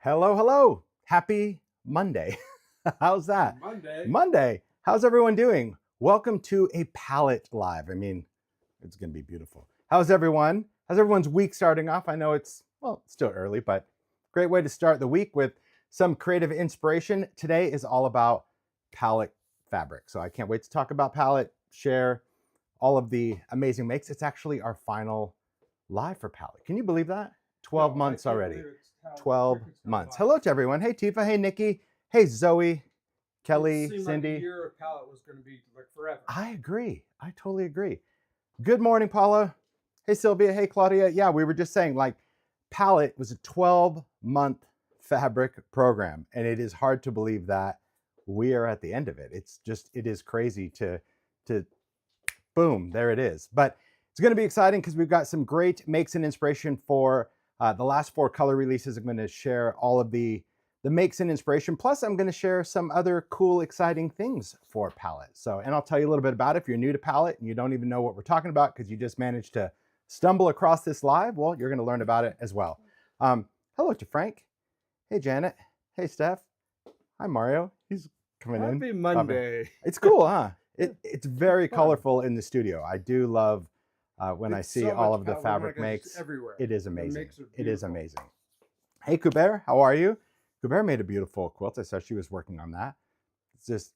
Hello, hello. Happy Monday. How's that? Monday. Monday. How's everyone doing? Welcome to a palette live. I mean, it's going to be beautiful. How's everyone? How's everyone's week starting off? I know it's still early, but great way to start the week with some creative inspiration. Today is all about palette fabric. So I can't wait to talk about palette, share all of the amazing makes. It's actually our final live for palette. Can you believe that? 12 No, months I can't already. believe it's how 12 quick it's gone months. by. Hello to everyone. Hey, Tifa. Hey, Nikki. Hey, Zoe, Kelly, It seemed Cindy. like a year of palette was going to be like forever. I agree. I totally agree. Good morning, Paula. Hey, Sylvia. Hey, Claudia. Yeah, we were just saying like palette was a 12-month fabric program, and it is hard to believe that we are at the end of it. It is crazy to boom, there it is. But it's going to be exciting because we've got some great makes and inspiration for the last 4 color releases. I'm going to share all of the makes and inspiration. Plus, I'm going to share some other cool, exciting things for palette. So, and I'll tell you a little bit about it. If you're new to palette and you don't even know what we're talking about because you just managed to stumble across this live, well, you're going to learn about it as well. Hello to Frank. Hey, Janet. Hey, Steph. Hi, Mario. He's coming in. Happy Monday. It's cool, huh? It's very colorful in the studio. I do love when I It's see so all much of the palette. fabric Oh my gosh, makes. it's everywhere. It is The amazing. makes are It is beautiful. amazing. Hey, Kuber, how are you? Kuber made a beautiful quilt. I saw she was working on that. It's just,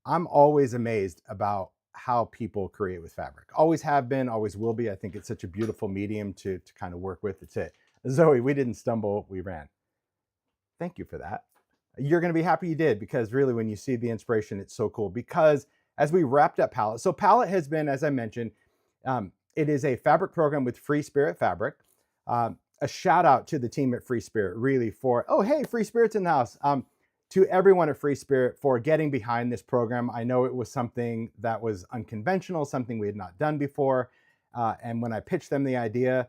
I'm always amazed about how people create with fabric. Always have been, always will be. I think it's such a beautiful medium to kind of work with. It's it. Zoe, we didn't stumble, we ran. Thank you for that. You're going to be happy you did, because really when you see the inspiration, it's so cool. Because as we wrapped up palette, so palette has been, as I mentioned, it is a fabric program with Free Spirit Fabric. A shout out to the team at Free Spirit, really, for, oh, hey, Free Spirit's in the house. To everyone at Free Spirit for getting behind this program. I know it was something that was unconventional, something we had not done before. And when I pitched them the idea,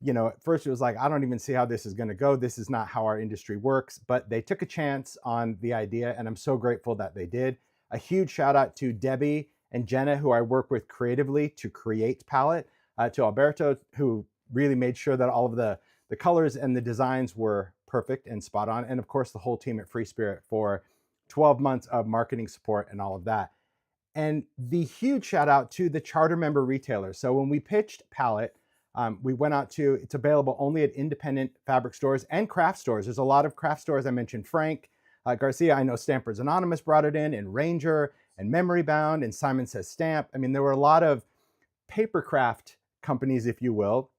at first it was like, I don't even see how this is going to go. This is not how our industry works. But they took a chance on the idea, and I'm so grateful that they did. A huge shout out to Debbie and Jenna, who I work with creatively to create palette, to Alberto, who really made sure that all of the colors and the designs were perfect and spot on. And of course, the whole team at Free Spirit for 12 months of marketing support and all of that. And the huge shout out to the charter member retailers. So when we pitched palette, we went out to, it's available only at independent fabric stores and craft stores. There's a lot of craft stores. I mentioned Frank Garcia. I know Stampers Anonymous brought it in, and Ranger, and Memory Bound, and Simon Says Stamp. I mean, there were a lot of paper craft companies, if you will,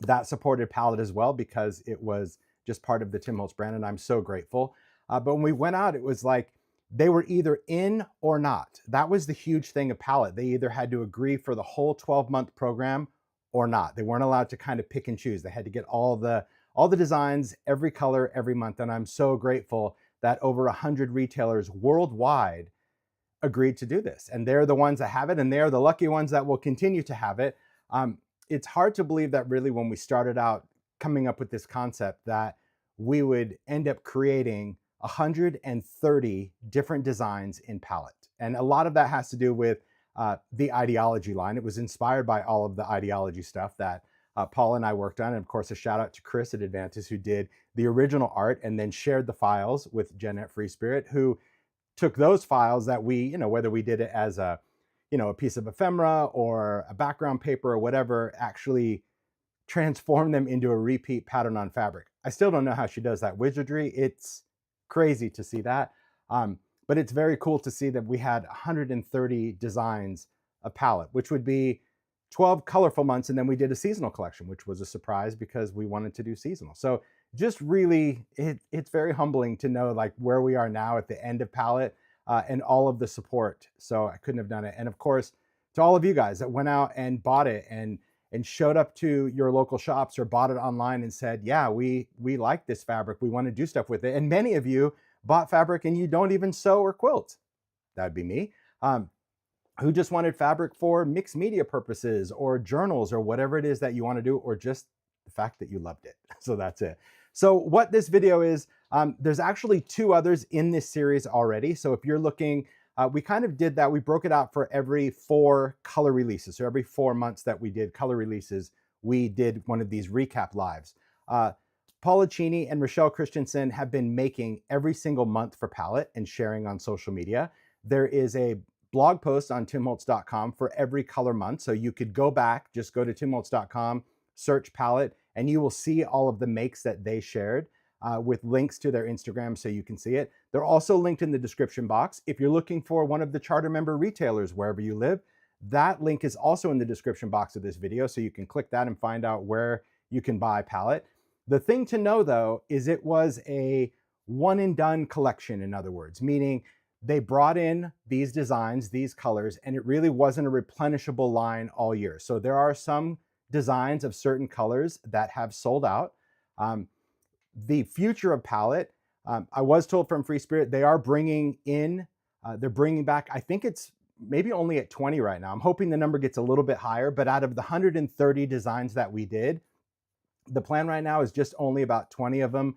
that supported palette as well, because it was just part of the Tim Holtz brand, and I'm so grateful. But when we went out, it was like they were either in or not. That was the huge thing of palette. They either had to agree for the whole 12-month program or not. They weren't allowed to kind of pick and choose. They had to get all the designs, every color, every month. And I'm so grateful that over 100 retailers worldwide agreed to do this. And they're the ones that have it, and they're the lucky ones that will continue to have it. It's hard to believe that really when we started out coming up with this concept that we would end up creating 130 different designs in palette. And a lot of that has to do with the ideology line. It was inspired by all of the ideology stuff that Paul and I worked on. And of course, a shout out to Chris at Advantis, who did the original art and then shared the files with Jen at Free Spirit, who took those files that we, whether we did it as a piece of ephemera or a background paper or whatever, actually transform them into a repeat pattern on fabric. I still don't know how she does that wizardry. It's crazy to see that. But it's very cool to see that we had 130 designs of palette, which would be 12 colorful months. And then we did a seasonal collection, which was a surprise because we wanted to do seasonal. So just really, it's very humbling to know like where we are now at the end of palette and all of the support. So I couldn't have done it. And of course, to all of you guys that went out and bought it and showed up to your local shops or bought it online and said, yeah, we like this fabric. We want to do stuff with it. And many of you bought fabric and you don't even sew or quilt. That'd be me. Who just wanted fabric for mixed media purposes or journals or whatever it is that you want to do, or just the fact that you loved it. So that's it. So what this video is, there's actually 2 others in this series already. So if you're looking, we kind of did that. We broke it out for every 4 color releases. So every 4 months that we did color releases, we did one of these recap lives. Paula Cheney and Rochelle Christensen have been making every single month for Palette and sharing on social media. There is a blog post on timholtz.com for every color month. So you could go back, just go to timholtz.com, search Palette, and you will see all of the makes that they shared with links to their Instagram so you can see it. They're also linked in the description box. If you're looking for one of the charter member retailers wherever you live, that link is also in the description box of this video. So you can click that and find out where you can buy Palette. The thing to know though, is it was a one and done collection, in other words, meaning they brought in these designs, these colors, and it really wasn't a replenishable line all year. So there are some designs of certain colors that have sold out. The future of Palette, I was told from Free Spirit, they are bringing in, they're bringing back, I think it's maybe only at 20 right now. I'm hoping the number gets a little bit higher, but out of the 130 designs that we did, the plan right now is just only about 20 of them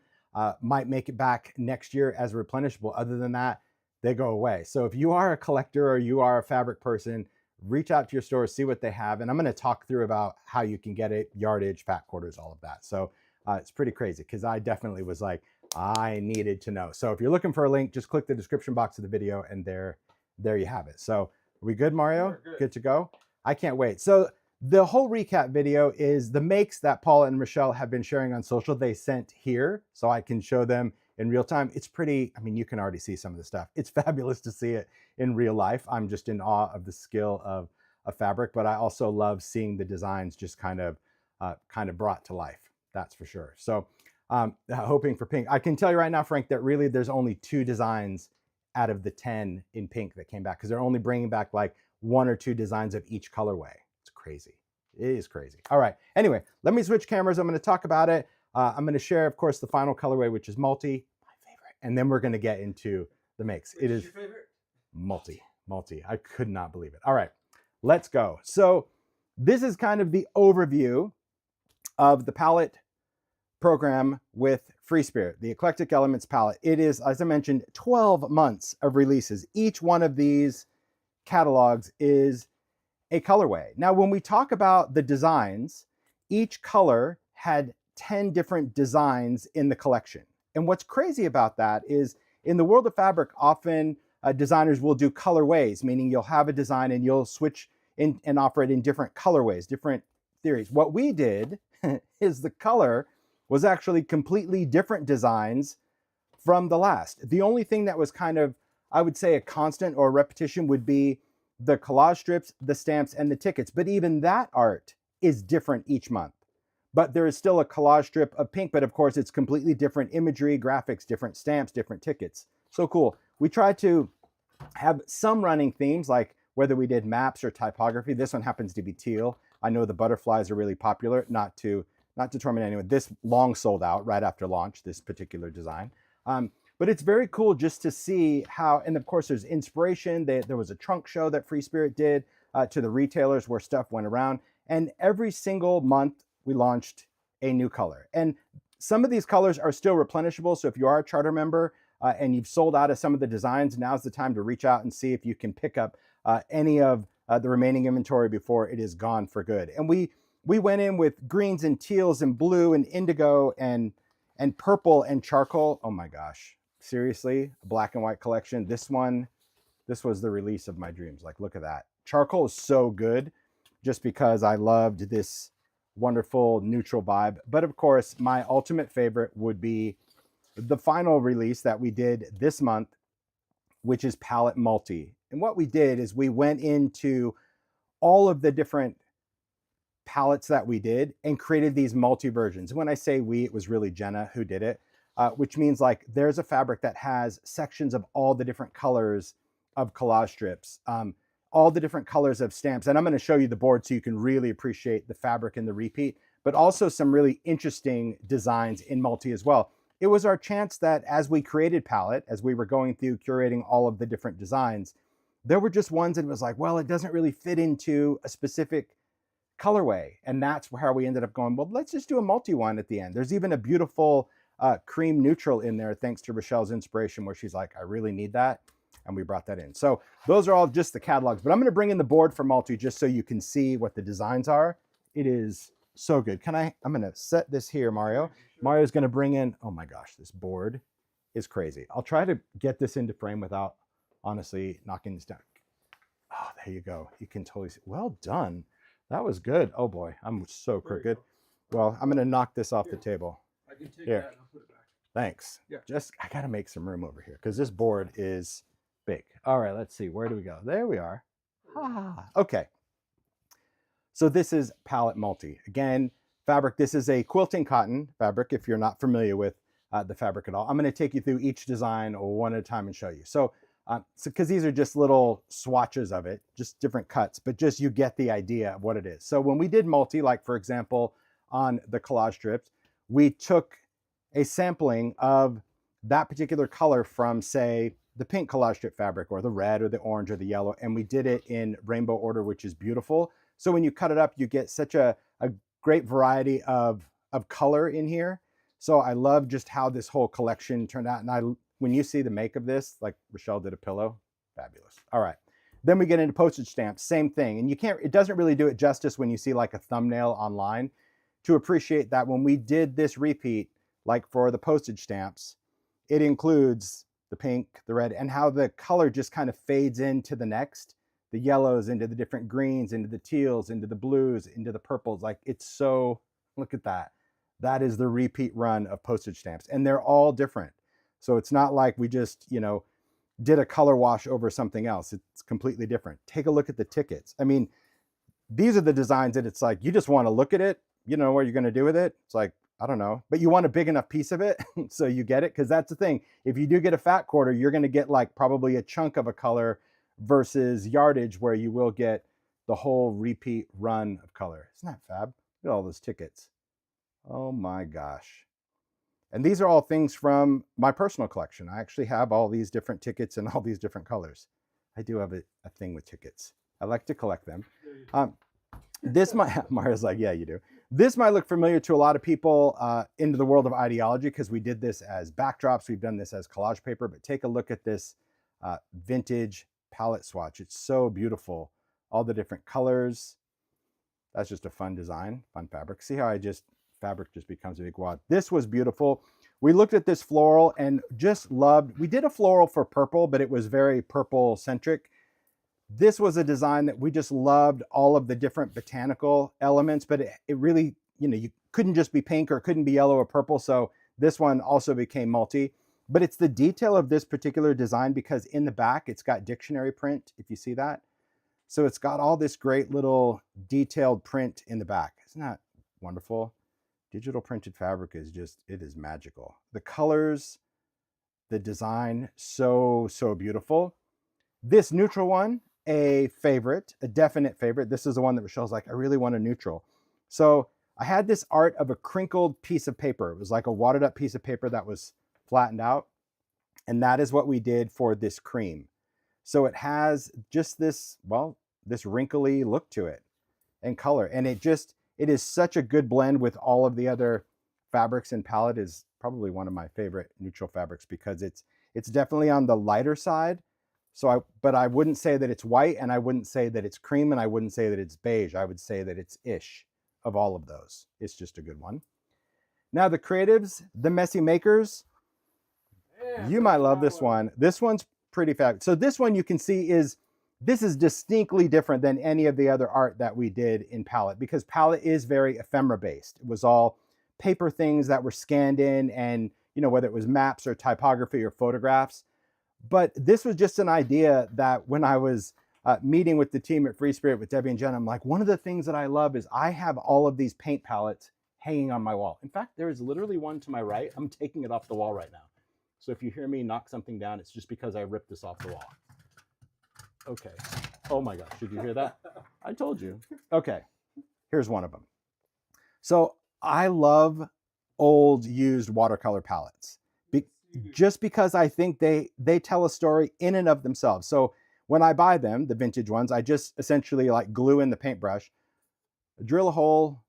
might make it back next year as replenishable. Other than that, they go away. So if you are a collector or you are a fabric person, reach out to your store, see what they have. And I'm going to talk through about how you can get it, yardage, fat quarters, all of that. So it's pretty crazy because I definitely was like, I needed to know. So if you're looking for a link, just click the description box of the video and there you have it. So are we good, Mario? Good to go? I can't wait. So the whole recap video is the makes that Paula and Rochelle have been sharing on social. They sent here so I can show them in real time. It's pretty, I mean, you can already see some of the stuff. It's fabulous to see it in real life. I'm just in awe of the skill of fabric, but I also love seeing the designs just kind of brought to life. That's for sure. So hoping for pink. I can tell you right now, Frank, that really there's only 2 designs out of the 10 in pink that came back because they're only bringing back like 1 or 2 designs of each colorway. It's crazy. It is crazy. All right. Anyway, let me switch cameras. I'm going to talk about it. I'm going to share, of course, the final colorway, which is multi, my favorite. And then we're going to get into the makes. Which it is your favorite? multi. I could not believe it. All right, let's go. So this is kind of the overview of the palette program with Free Spirit, the Eclectic Elements Palette. It is, as I mentioned, 12 months of releases. Each one of these catalogs is a colorway. Now, when we talk about the designs, each color had 10 different designs in the collection. And what's crazy about that is in the world of fabric, often designers will do colorways, meaning you'll have a design and you'll switch in and offer it in different colorways, different theories. What we did is the color was actually completely different designs from the last. The only thing that was kind of, I would say, a constant or a repetition would be the collage strips, the stamps, and the tickets. But even that art is different each month. But there is still a collage strip of pink, but of course it's completely different imagery, graphics, different stamps, different tickets. So cool. We tried to have some running themes, like whether we did maps or typography. This one happens to be teal. I know the butterflies are really popular, not to torment anyone. This long sold out right after launch, this particular design. But it's very cool just to see how, and of course there's inspiration. There was a trunk show that Free Spirit did to the retailers where stuff went around. And every single month we launched a new color. And some of these colors are still replenishable. So if you are a charter member and you've sold out of some of the designs, now's the time to reach out and see if you can pick up any of the remaining inventory before it is gone for good. And we went in with greens and teals and blue and indigo and purple and charcoal. Oh my gosh. Seriously, a black and white collection. This was the release of my dreams. Like, look at that. Charcoal is so good just because I loved this wonderful neutral vibe. But of course, my ultimate favorite would be the final release that we did this month, which is Palette Multi. And what we did is we went into all of the different palettes that we did and created these multi versions. When I say we, it was really Jenna who did it. Which means like there's a fabric that has sections of all the different colors of collage strips, all the different colors of stamps. And I'm going to show you the board so you can really appreciate the fabric and the repeat, but also some really interesting designs in multi as well. It was our chance that as we created Palette, as we were going through curating all of the different designs, there were just ones that was like, well, it doesn't really fit into a specific colorway. And that's how we ended up going, well, let's just do a multi one at the end. There's even a beautiful cream neutral in there, thanks to Rochelle's inspiration, where she's like, I really need that. And we brought that in. So those are all just the catalogs, but I'm going to bring in the board for multi just so you can see what the designs are. It is So good. I'm going to set this here, Mario. Mario's going to bring in, oh my gosh, this board is crazy. I'll try to get this into frame without honestly knocking this down. Oh, there you go. You can totally see. Well done. That was good. Oh boy, I'm so crooked. Well, I'm going to knock this off the table. I can take Here. that and I'll put it back. Thanks. Yeah. I got to make some room over here because this board is big. All right, let's see. Where do we go? There we are. Okay. So this is Palette Multi. Again, fabric. This is a quilting cotton fabric if you're not familiar with the fabric at all. I'm going to take you through each design one at a time and show you. So because these are just little swatches of it, just different cuts, but just you get the idea of what it is. So when we did multi, like for example, on the collage strips, we took a sampling of that particular color from, say, the pink collage strip fabric or the red or the orange or the yellow, and we did it in rainbow order, which is beautiful. So when you cut it up, you get such a great variety of color in here. So I love just how this whole collection turned out. And when you see the make of this, like Rochelle did a pillow, fabulous. All right. Then we get into postage stamps, same thing. And it doesn't really do it justice when you see like a thumbnail online to appreciate that when we did this repeat, like for the postage stamps, it includes the pink, the red, and how the color just kind of fades into the next, the yellows into the different greens, into the teals, into the blues, into the purples. Like it's so, look at that. That is the repeat run of postage stamps. And they're all different. So it's not like we just, did a color wash over something else. It's completely different. Take a look at the tickets. I mean, these are the designs that it's like, you just want to look at it, you know what you're going to do with it. It's like, I don't know, but you want a big enough piece of it so you get it. Because that's the thing. If you do get a fat quarter, you're going to get like probably a chunk of a color versus yardage where you will get the whole repeat run of color. Isn't that fab? Look at all those tickets. Oh my gosh. And these are all things from my personal collection. I actually have all these different tickets in all these different colors. I do have a thing with tickets. I like to collect them. This might, Mario's like, yeah, you do. This might look familiar to a lot of people into the world of ideology because we did this as backdrops. We've done this as collage paper, but take a look at this vintage palette swatch. It's so beautiful. All the different colors. That's just a fun design, fun fabric. See how fabric just becomes a big wad. This was beautiful. We looked at this floral and just loved, we did a floral for purple, but it was very purple centric. This was a design that we just loved all of the different botanical elements, but it really, you couldn't just be pink or it couldn't be yellow or purple. So this one also became multi, but it's the detail of this particular design because in the back, it's got dictionary print, if you see that. So it's got all this great little detailed print in the back. Isn't that wonderful? Digital printed fabric is it is magical. The colors, the design, so beautiful. This neutral one, a favorite, a definite favorite. This is the one that Rochelle's like, I really want a neutral. So I had this art of a crinkled piece of paper. It was like a watered up piece of paper that was flattened out. And that is what we did for this cream. So it has just this wrinkly look to it and color. And it is such a good blend with all of the other fabrics in palette. Is probably one of my favorite neutral fabrics because it's definitely on the lighter side. So but I wouldn't say that it's white and I wouldn't say that it's cream and I wouldn't say that it's beige. I would say that it's ish of all of those. It's just a good one. Now the creatives, the messy makers, you might love this one. This one's pretty fab. So this one you can see this is distinctly different than any of the other art that we did in palette because palette is very ephemera based. It was all paper things that were scanned in and, whether it was maps or typography or photographs. But this was just an idea that when I was meeting with the team at Free Spirit with Debbie and Jen, I'm like, one of the things that I love is I have all of these paint palettes hanging on my wall. In fact, there is literally one to my right. I'm taking it off the wall right now. So if you hear me knock something down, it's just because I ripped this off the wall. Okay. Oh my gosh, did you hear that? I told you. Okay, here's one of them. So I love old used watercolor palettes just because I think they tell a story in and of themselves. So when I buy them, the vintage ones, I just essentially like glue in the paintbrush, drill a hole,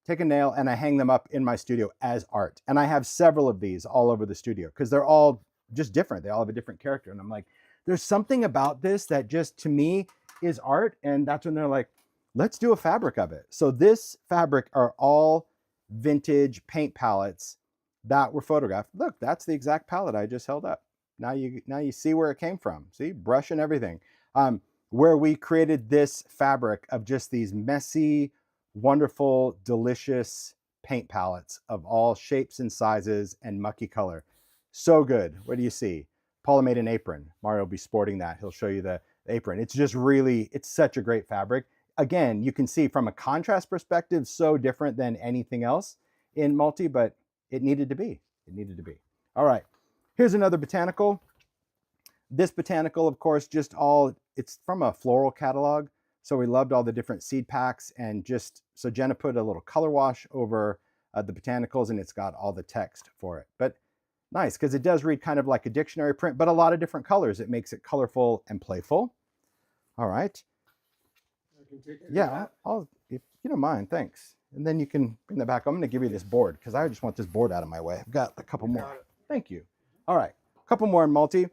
take a nail, and I hang them up in my studio as art. And I have several of these all over the studio because they're all just different. They all have a different character. And I'm like, there's something about this that just to me is art. And that's when they're like, let's do a fabric of it. So this fabric are all vintage paint palettes that were photographed. Look, that's the exact palette I just held up. Now you see where it came from. See, brush and everything. Where we created this fabric of just these messy, wonderful, delicious paint palettes of all shapes and sizes and mucky color. So good. What do you see? Paula made an apron. Mario will be sporting that. He'll show you the apron. It's just really, it's such a great fabric. Again, you can see from a contrast perspective, so different than anything else in multi, but it needed to be. It needed to be. All right, here's another botanical. This botanical, of course, it's from a floral catalog. So we loved all the different seed packs, and so Jenna put a little color wash over the botanicals, and it's got all the text for it. But nice, because it does read kind of like a dictionary print, but a lot of different colors. It makes it colorful and playful. All right. Yeah, if you don't mind, thanks. And then you can bring that back. I'm going to give you this board because I just want this board out of my way. I've got a couple more. Thank you. All right, a couple more in multi.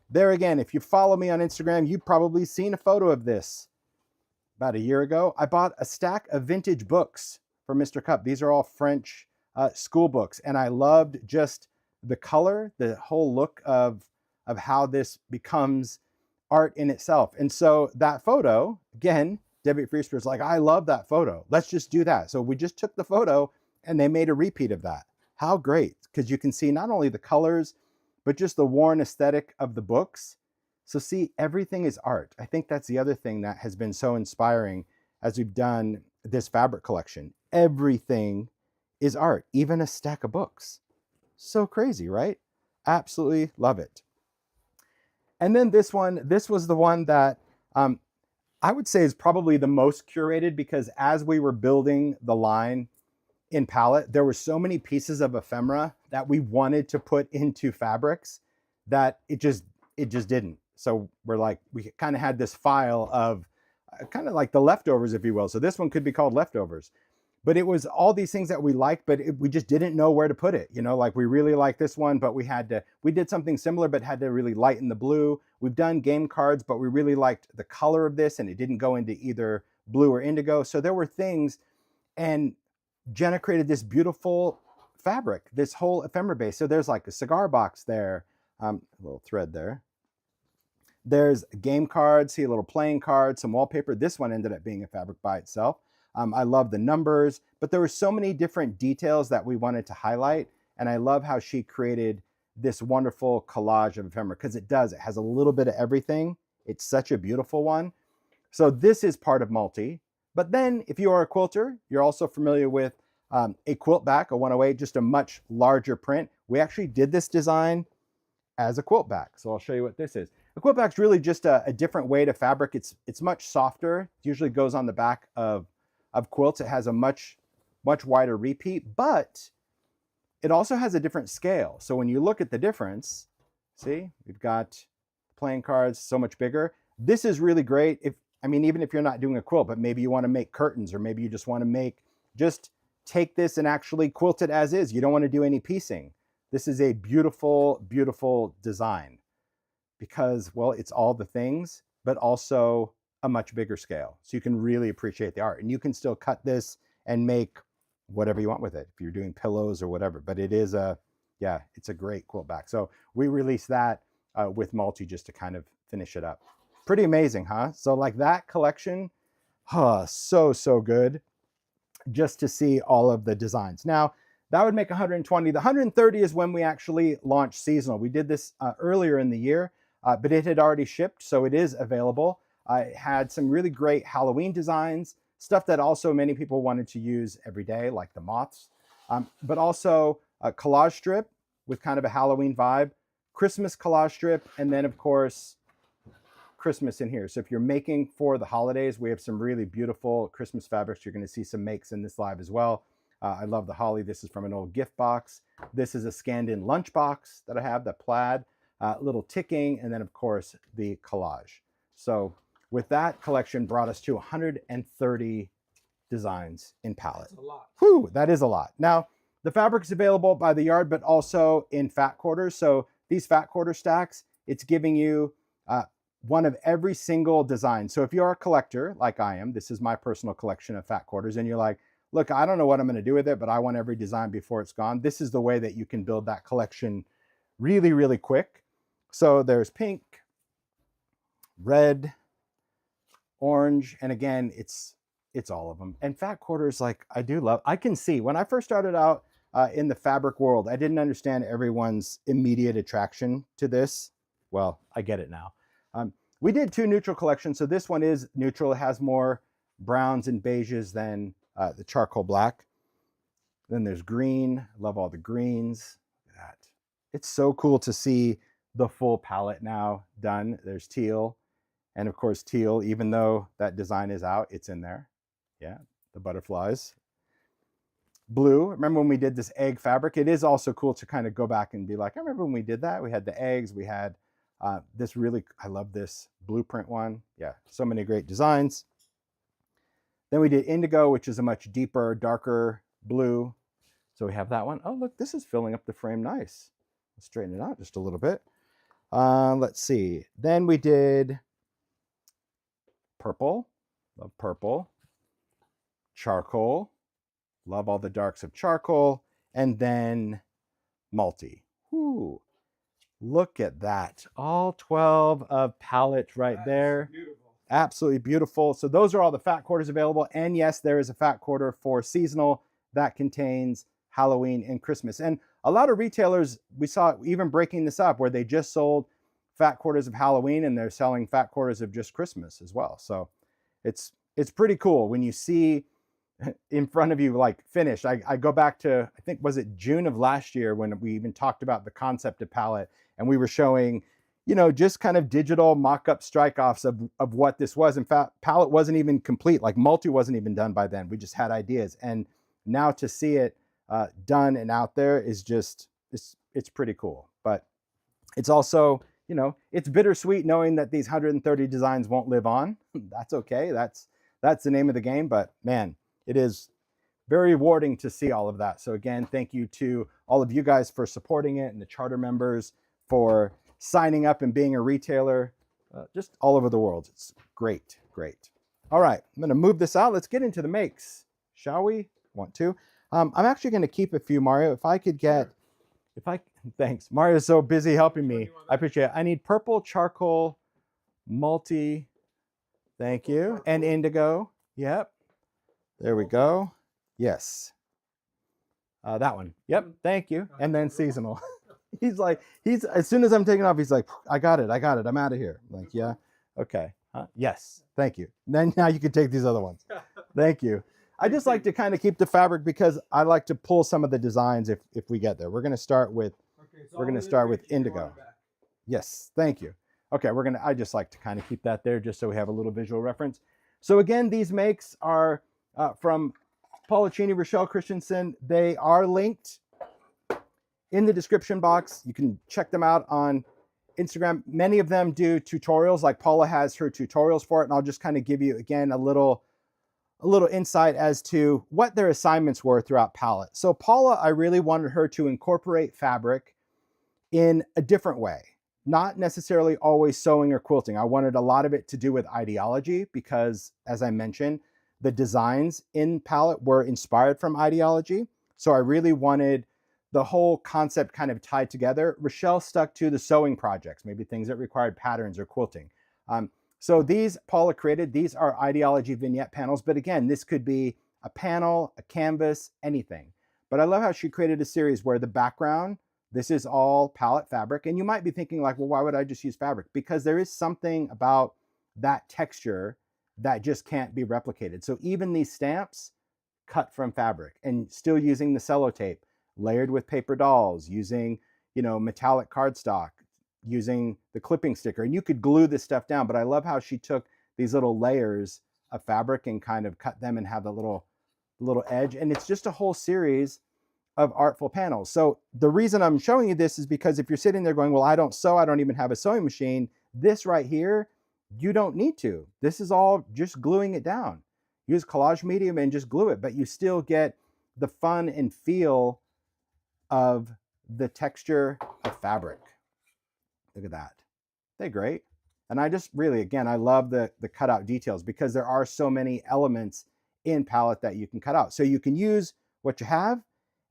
There again, if you follow me on Instagram, you've probably seen a photo of this. About a year ago, I bought a stack of vintage books from Mr. Cup. These are all French school books, and I loved just the color, the whole look of how this becomes art in itself. And so that photo, again, Debbie Freesper's like, I love that photo. Let's just do that. So we just took the photo and they made a repeat of that. How great, because you can see not only the colors, but just the worn aesthetic of the books. So see, everything is art. I think that's the other thing that has been so inspiring as we've done this fabric collection. Everything is art, even a stack of books. So crazy, right? Absolutely love it. And then this was the one that I would say is probably the most curated, because as we were building the line in palette, there were so many pieces of ephemera that we wanted to put into fabrics that it just didn't. So we kind of had this file of kind of like the leftovers, if you will. So this one could be called leftovers. But it was all these things that we liked, but we just didn't know where to put it. You know, like we really like this one, but we did something similar, but had to really lighten the blue. We've done game cards, but we really liked the color of this, and it didn't go into either blue or indigo. So there were things, and Jenna created this beautiful fabric, this whole ephemera base. So there's like a cigar box there, a little thread there. There's game cards, see a little playing card, some wallpaper. This one ended up being a fabric by itself. I love the numbers, but there were so many different details that we wanted to highlight. And I love how she created this wonderful collage of ephemera, because it has a little bit of everything. It's such a beautiful one. So this is part of multi. But then if you are a quilter, you're also familiar with a quilt back, a 108, just a much larger print. We actually did this design as a quilt back. So I'll show you what this is. A quilt back is really just a different way to fabric. It's much softer. It usually goes on the back of quilts. It has a much wider repeat, but it also has a different scale. So when you look at the difference, see, we've got playing cards so much bigger. This is really great even if you're not doing a quilt, but maybe you want to make curtains, or maybe you just want to just take this and actually quilt it as is. You don't want to do any piecing. This is a beautiful, beautiful design because, well, it's all the things, but also a much bigger scale. So you can really appreciate the art, and you can still cut this and make whatever you want with it if you're doing pillows or whatever. But it's a great quilt back. So we released that with multi just to kind of finish it up. Pretty amazing, huh? So like that collection, so good just to see all of the designs. Now that would make 120. The 130 is when we actually launched seasonal. We did this earlier in the year, but it had already shipped, so it is available. It had some really great Halloween designs, stuff that also many people wanted to use every day, like the moths, but also a collage strip with kind of a Halloween vibe, Christmas collage strip, and then of course, Christmas in here. So if you're making for the holidays, we have some really beautiful Christmas fabrics. You're going to see some makes in this live as well. I love the holly. This is from an old gift box. This is a scanned in lunch box that I have, the plaid, little ticking, and then of course the collage. So with that collection brought us to 130 designs in palette. That's a lot. Whew, that is a lot. Now, the fabric is available by the yard, but also in fat quarters. So these fat quarter stacks, it's giving you one of every single design. So if you're a collector like I am, this is my personal collection of fat quarters, and you're like, look, I don't know what I'm going to do with it, but I want every design before it's gone. This is the way that you can build that collection really, really quick. So there's pink, red, orange, and again, it's all of them. And fat quarters, like I do love, I can see when I first started out in the fabric world, I didn't understand everyone's immediate attraction to this. Well, I get it now. We did 2 neutral collections. So this one is neutral. It has more browns and beiges than the charcoal black. Then there's green. Love all the greens. Look at that. It's so cool to see the full palette now done. There's teal. And of course, teal, even though that design is out, it's in there. Yeah, the butterflies. Blue, remember when we did this egg fabric? It is also cool to kind of go back and be like, I remember when we did that. We had the eggs, we had this really, I love this blueprint one. Yeah, so many great designs. Then we did indigo, which is a much deeper, darker blue. So we have that one. Oh, look, this is filling up the frame nice. Let's straighten it out just a little bit. Let's see. Then we did purple. Love purple. Charcoal. Love all the darks of charcoal. And then multi. Whoo. Look at that. All 12 of palette right there. Beautiful. Absolutely beautiful. So those are all the fat quarters available. And yes, there is a fat quarter for seasonal that contains Halloween and Christmas. And a lot of retailers, we saw even breaking this up where they just sold fat quarters of Halloween and they're selling fat quarters of just Christmas as well. So it's pretty cool when you see in front of you like finished. I go back to, I think, was it June of last year when we even talked about the concept of palette, and we were showing, you know, just kind of digital mock-up strike-offs of what this was. In fact, palette wasn't even complete, like multi wasn't even done by then. We just had ideas, and now to see it done and out there is just, it's pretty cool. But it's also, you know, it's bittersweet knowing that these 130 designs won't live on. That's okay. That's the name of the game. But man, it is very rewarding to see all of that. So again, thank you to all of you guys for supporting it, and the charter members for signing up and being a retailer just all over the world. It's great, great. All right, I'm going to move this out. Let's get into the makes, shall we? Want to? I'm actually going to keep a few, Mario. If I could get, thanks. Mario's so busy helping me. I appreciate it. I need purple, charcoal, multi, thank you, and indigo. Yep. There we go. Yes. That one. Yep. Thank you. And then seasonal. He's as soon as I'm taking off, he's like, I got it. I'm out of here. I'm like, yeah. Okay. Yes. Thank you. Then now you can take these other ones. Thank you. I just like to kind of keep the fabric because I like to pull some of the designs if we get there. We're going to start with, indigo. Yes. Thank you. Okay. I just like to kind of keep that there just so we have a little visual reference. So again, these makes are from Paula Cheney, Rochelle Christensen. They are linked in the description box. You can check them out on Instagram. Many of them do tutorials, like Paula has her tutorials for it. And I'll just kind of give you, again, a little insight as to what their assignments were throughout palette. So Paula, I really wanted her to incorporate fabric in a different way, not necessarily always sewing or quilting. I wanted a lot of it to do with ideology because, as I mentioned, the designs in palette were inspired from ideology. So I really wanted the whole concept kind of tied together. Rochelle stuck to the sewing projects, maybe things that required patterns or quilting. So these Paula created, these are ideology vignette panels, but again, this could be a panel, a canvas, anything. But I love how she created a series where the background, this is all palette fabric. And you might be thinking like, well, why would I just use fabric? Because there is something about that texture that just can't be replicated. So even these stamps cut from fabric and still using the sellotape, layered with paper dolls, using, you know, metallic cardstock, using the clipping sticker, and you could glue this stuff down. But I love how she took these little layers of fabric and kind of cut them and have the little edge. And it's just a whole series of artful panels. So the reason I'm showing you this is because if you're sitting there going, well, I don't sew, I don't even have a sewing machine, this right here, you don't need to. This is all just gluing it down. Use collage medium and just glue it, but you still get the fun and feel of the texture of fabric. Look at that. They're great. And I just really, again, I love the cutout details because there are so many elements in palette that you can cut out. So you can use what you have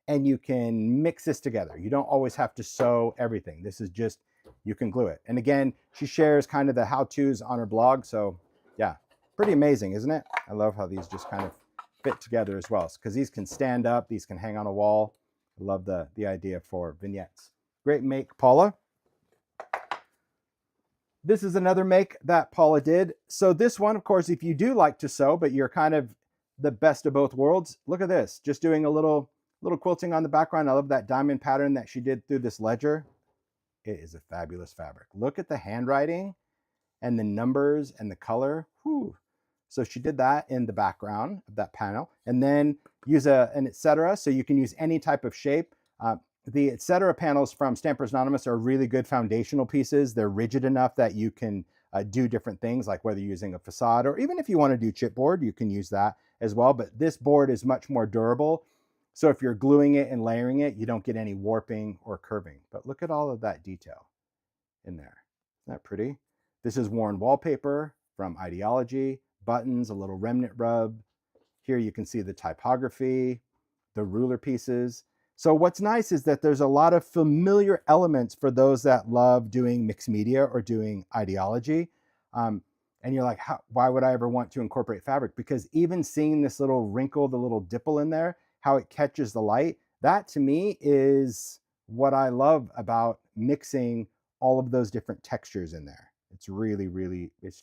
and you can mix this together. You don't always have to sew everything. This is just, you can glue it. And again, she shares kind of the how-tos on her blog. So yeah, pretty amazing, isn't it? I love how these just kind of fit together as well, because these can stand up, these can hang on a wall. I love the idea for vignettes. Great make, Paula. This is another make that Paula did. So this one, of course, if you do like to sew, but you're kind of the best of both worlds, look at this. Just doing a little quilting on the background. I love that diamond pattern that she did through this ledger. It is a fabulous fabric. Look at the handwriting and the numbers and the color. Whew. So she did that in the background of that panel, and then use an etc. So you can use any type of shape. The etc. panels from Stampers Anonymous are really good foundational pieces. They're rigid enough that you can do different things, like whether you're using a facade, or even if you want to do chipboard, you can use that as well. But this board is much more durable. So if you're gluing it and layering it, you don't get any warping or curving. But look at all of that detail in there. Isn't that pretty? This is worn wallpaper from Ideology, buttons, a little remnant rub. Here you can see the typography, the ruler pieces. So what's nice is that there's a lot of familiar elements for those that love doing mixed media or doing Ideology. And you're like, why would I ever want to incorporate fabric? Because even seeing this little wrinkle, the little dimple in there, how it catches the light, that to me is what I love about mixing all of those different textures in there. It's really, really, it's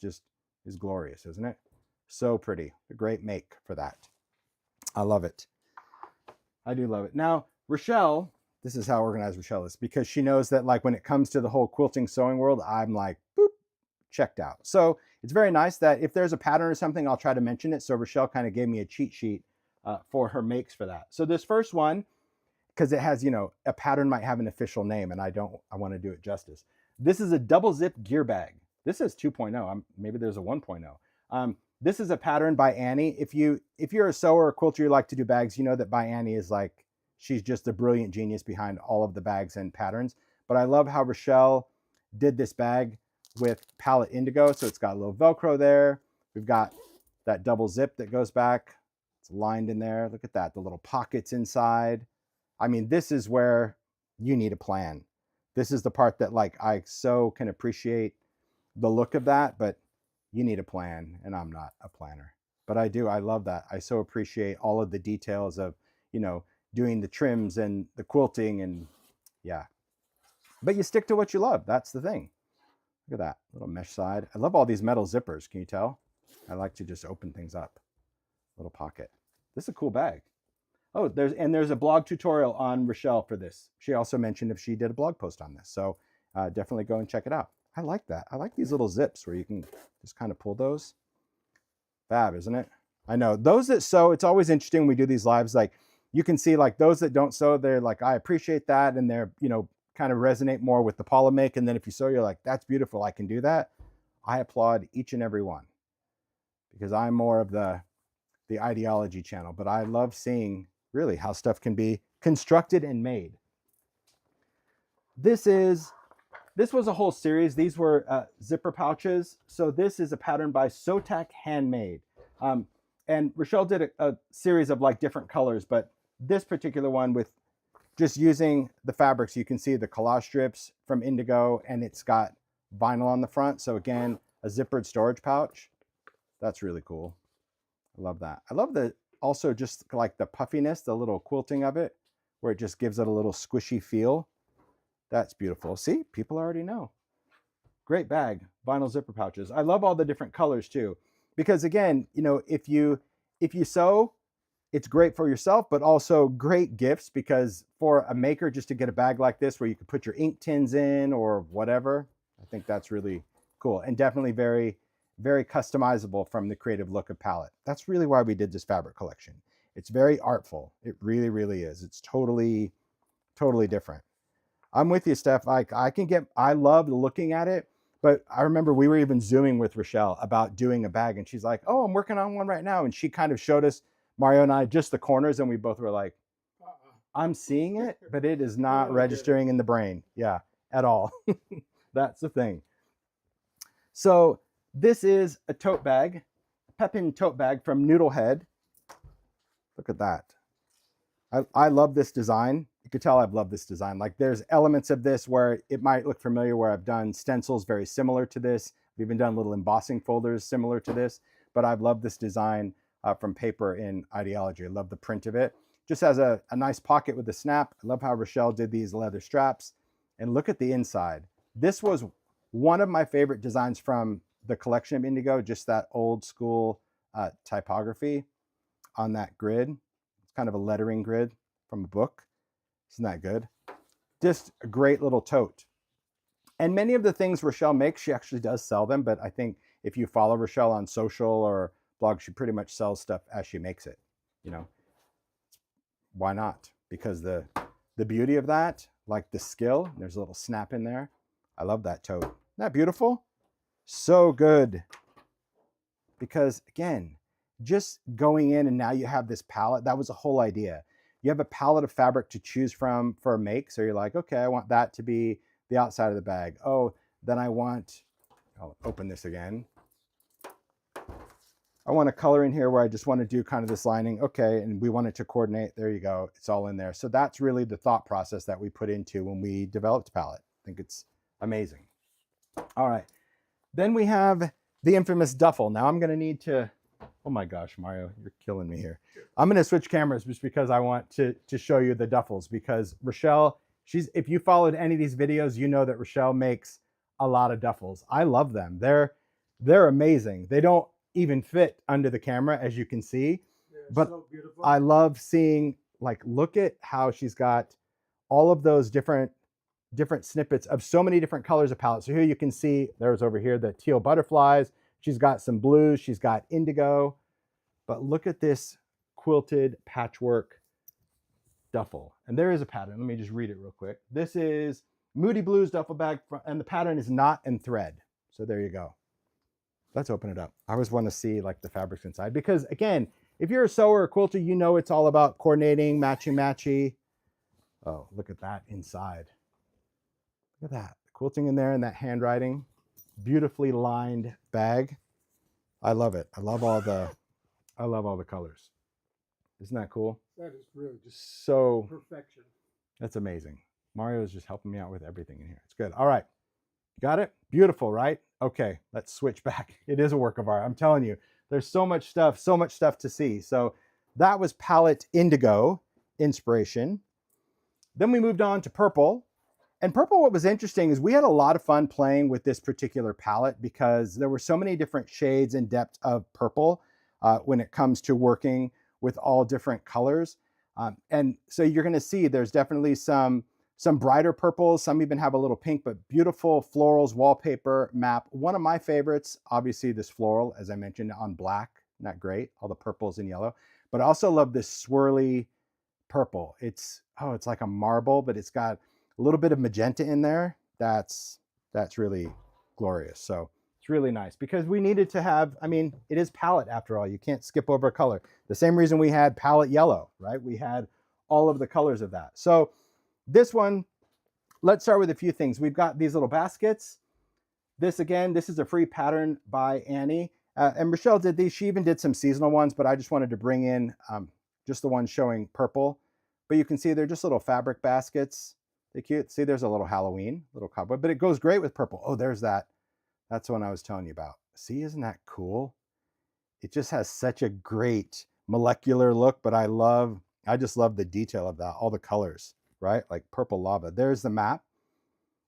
glorious, isn't it? So pretty. A great make for that. I love it. I do love it. Now, Rochelle, this is how organized Rochelle is, because she knows that like when it comes to the whole quilting sewing world, I'm like, boop, checked out. So it's very nice that if there's a pattern or something, I'll try to mention it. So Rochelle kind of gave me a cheat sheet for her makes for that. So this first one, because it has, you know, a pattern might have an official name, and I want to do it justice. This is a double zip gear bag. This is 2.0. Maybe there's a 1.0. This is a pattern by Annie. If you're a sewer or quilter, you like to do bags, you know that by Annie is like, she's just a brilliant genius behind all of the bags and patterns. But I love how Rochelle did this bag with palette indigo. So it's got a little Velcro there. We've got that double zip that goes back. It's lined in there. Look at that, the little pockets inside. I mean, this is where you need a plan. This is the part that like I so can appreciate the look of that, but you need a plan, and I'm not a planner. But I do, I love that. I so appreciate all of the details of, you know, doing the trims and the quilting, and yeah. But you stick to what you love. That's the thing. Look at that little mesh side. I love all these metal zippers. Can you tell? I like to just open things up. Little pocket. This is a cool bag. Oh, there's a blog tutorial on Rochelle for this. She also mentioned if she did a blog post on this. So definitely go and check it out. I like that. I like these little zips where you can just kind of pull those. Fab, isn't it? I know. Those that sew, it's always interesting when we do these lives. Like you can see like those that don't sew, they're like, I appreciate that. And they're, you know, kind of resonate more with the Paula make. And then if you sew, you're like, that's beautiful. I can do that. I applaud each and every one, because I'm more of the Ideology channel, but I love seeing really how stuff can be constructed and made. This was a whole series. These were zipper pouches. So this is a pattern by Sotak Handmade. And Rochelle did a series of like different colors, but this particular one with just using the fabrics, you can see the collage strips from indigo, and it's got vinyl on the front. So again, a zippered storage pouch. That's really cool. I love that. I love the also just like the puffiness, the little quilting of it, where it just gives it a little squishy feel. That's beautiful. See, people already know. Great bag, vinyl zipper pouches. I love all the different colors too, because again, you know, if you sew, it's great for yourself, but also great gifts, because for a maker, just to get a bag like this where you could put your ink tins in or whatever, I think that's really cool, and definitely very, very customizable from the creative look of palette. That's really why we did this fabric collection. It's very artful. It really, really is. It's totally, totally different. I'm with you, Steph. I love looking at it, but I remember we were even Zooming with Rochelle about doing a bag, and she's like, oh, I'm working on one right now. And she kind of showed us, Mario and I, just the corners, and we both were like, I'm seeing it, but it is not registering in the brain. Yeah, at all. That's the thing. So this is a tote bag, Pepin tote bag from Noodlehead. Look at that. I love this design. You could tell I've loved this design. Like there's elements of this where it might look familiar, where I've done stencils very similar to this. I've even done little embossing folders similar to this, but I've loved this design from paper in Ideology. I love the print of it. Just has a nice pocket with a snap. I love how Rochelle did these leather straps. And look at the inside. This was one of my favorite designs from the collection of Indigo, just that old school typography on that grid. It's kind of a lettering grid from a book. Isn't that good? Just a great little tote. And many of the things Rochelle makes, she actually does sell them, but I think if you follow Rochelle on social or blog, she pretty much sells stuff as she makes it. You know, why not? Because the beauty of that, like the skill, there's a little snap in there. I love that tote. Isn't that beautiful? So good. Because again, just going in and now you have this palette, that was the whole idea. You have a palette of fabric to choose from for a make. So you're like, okay, I want that to be the outside of the bag. Oh, then I want, I'll open this again. I want a color in here where I just want to do kind of this lining. Okay, and we want it to coordinate. There you go. It's all in there. So that's really the thought process that we put into when we developed palette. I think it's amazing. All right. Then we have the infamous duffel. Now I'm going to need to, oh my gosh, Mario, you're killing me here. I'm going to switch cameras just because I want to show you the duffels, because Rochelle, if you followed any of these videos, you know that Rochelle makes a lot of duffels. I love them. They're amazing. They don't even fit under the camera, as you can see. But so beautiful. I love seeing, like, look at how she's got all of those different snippets of so many different colors of palette. So here you can see, there's over here the teal butterflies. She's got some blues. She's got indigo. But look at this quilted patchwork duffel. And there is a pattern. Let me just read it real quick. This is Moody Blues duffel bag, and the pattern is knot and thread. So there you go. Let's open it up. I always want to see like the fabrics inside, because again, if you're a sewer or quilter, you know it's all about coordinating, matchy. Oh, look at that inside. Look at that, the quilting in there and that handwriting. Beautifully lined bag. I love it. I love all the colors. Isn't that cool? That is really just so perfection. That's amazing. Mario is just helping me out with everything in here. It's good. All right. Got it? Beautiful, right? Okay, let's switch back. It is a work of art. I'm telling you, there's so much stuff to see. So that was palette indigo inspiration. Then we moved on to purple. And purple, what was interesting is we had a lot of fun playing with this particular palette, because there were so many different shades and depth of purple when it comes to working with all different colors. And so you're going to see there's definitely some brighter purples. Some even have a little pink, but beautiful florals, wallpaper, map. One of my favorites, obviously this floral, as I mentioned, on black. Not great, all the purples and yellow. But I also love this swirly purple. It's like a marble, but it's got a little bit of magenta in there. That's really glorious. So it's really nice, because we needed to have, I mean, it is palette after all. You can't skip over a color. The same reason we had palette yellow, right? We had all of the colors of that. So this one, let's start with a few things. We've got these little baskets. This again, this is a free pattern by Annie. And Rochelle did these. She even did some seasonal ones, but I just wanted to bring in just the ones showing purple. But you can see they're just little fabric baskets. They're cute. See, there's a little Halloween, little cowboy, but it goes great with purple. Oh, there's that. That's the one I was telling you about. See, isn't that cool? It just has such a great molecular look, but I just love the detail of that, all the colors, right? Like purple lava. There's the map.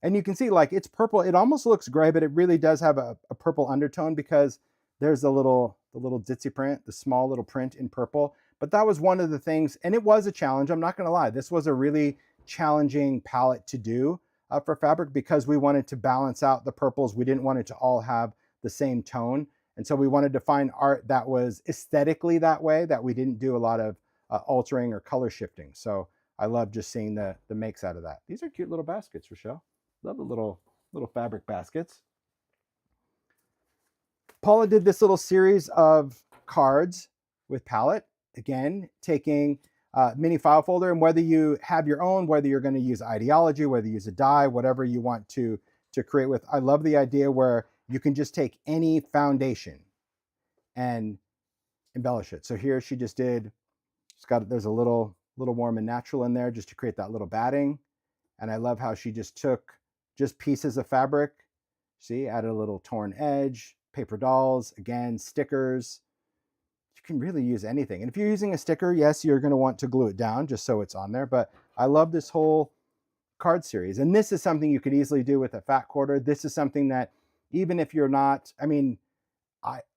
And you can see, like, it's purple. It almost looks gray, but it really does have a purple undertone, because there's the little ditzy print, the small little print in purple. But that was one of the things, and it was a challenge. I'm not going to lie. This was a really challenging palette to do for fabric, because we wanted to balance out the purples. We didn't want it to all have the same tone. And so we wanted to find art that was aesthetically that way, that we didn't do a lot of altering or color shifting. So I love just seeing the makes out of that. These are cute little baskets, Rochelle. Love the little fabric baskets. Paula did this little series of cards with palette. Again, taking mini file folder, and whether you have your own, whether you're going to use Ideology, whether you use a die, whatever you want to create with. I love the idea where you can just take any foundation and embellish it. So here she just did, there's a little warm and natural in there just to create that little batting. And I love how she just took just pieces of fabric. See, added a little torn edge, paper dolls, again, stickers. You can really use anything. And if you're using a sticker, yes, you're going to want to glue it down just so it's on there. But I love this whole card series. And this is something you could easily do with a fat quarter. This is something that even if you're not, I mean,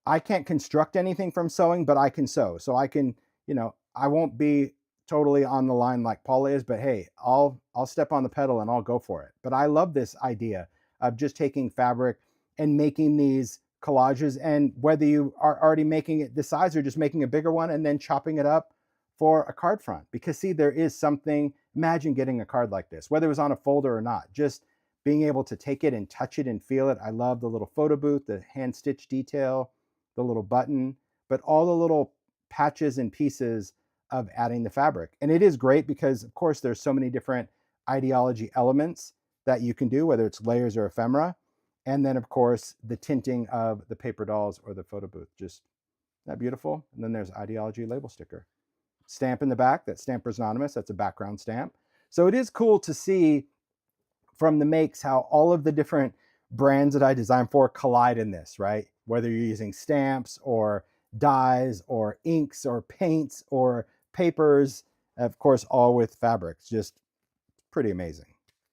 I can't construct anything from sewing, but I can sew. So I can, you know, I won't be totally on the line like Paula is, but hey, I'll step on the pedal and I'll go for it. But I love this idea of just taking fabric and making these collages, and whether you are already making it this size or just making a bigger one and then chopping it up for a card front. Because see, there is something, imagine getting a card like this, whether it was on a folder or not, just being able to take it and touch it and feel it. I love the little photo booth, the hand stitch detail, the little button, but all the little patches and pieces of adding the fabric. And it is great because of course there's so many different ideology elements that you can do, whether it's layers or ephemera. And then of course the tinting of the paper dolls or the photo booth, just that beautiful. And then there's ideology label sticker. Stamp in the back, that Stampers Anonymous, that's a background stamp. So it is cool to see from the makes how all of the different brands that I designed for collide in this, right? Whether you're using stamps or dyes or inks or paints or papers, of course, all with fabrics. Just pretty amazing.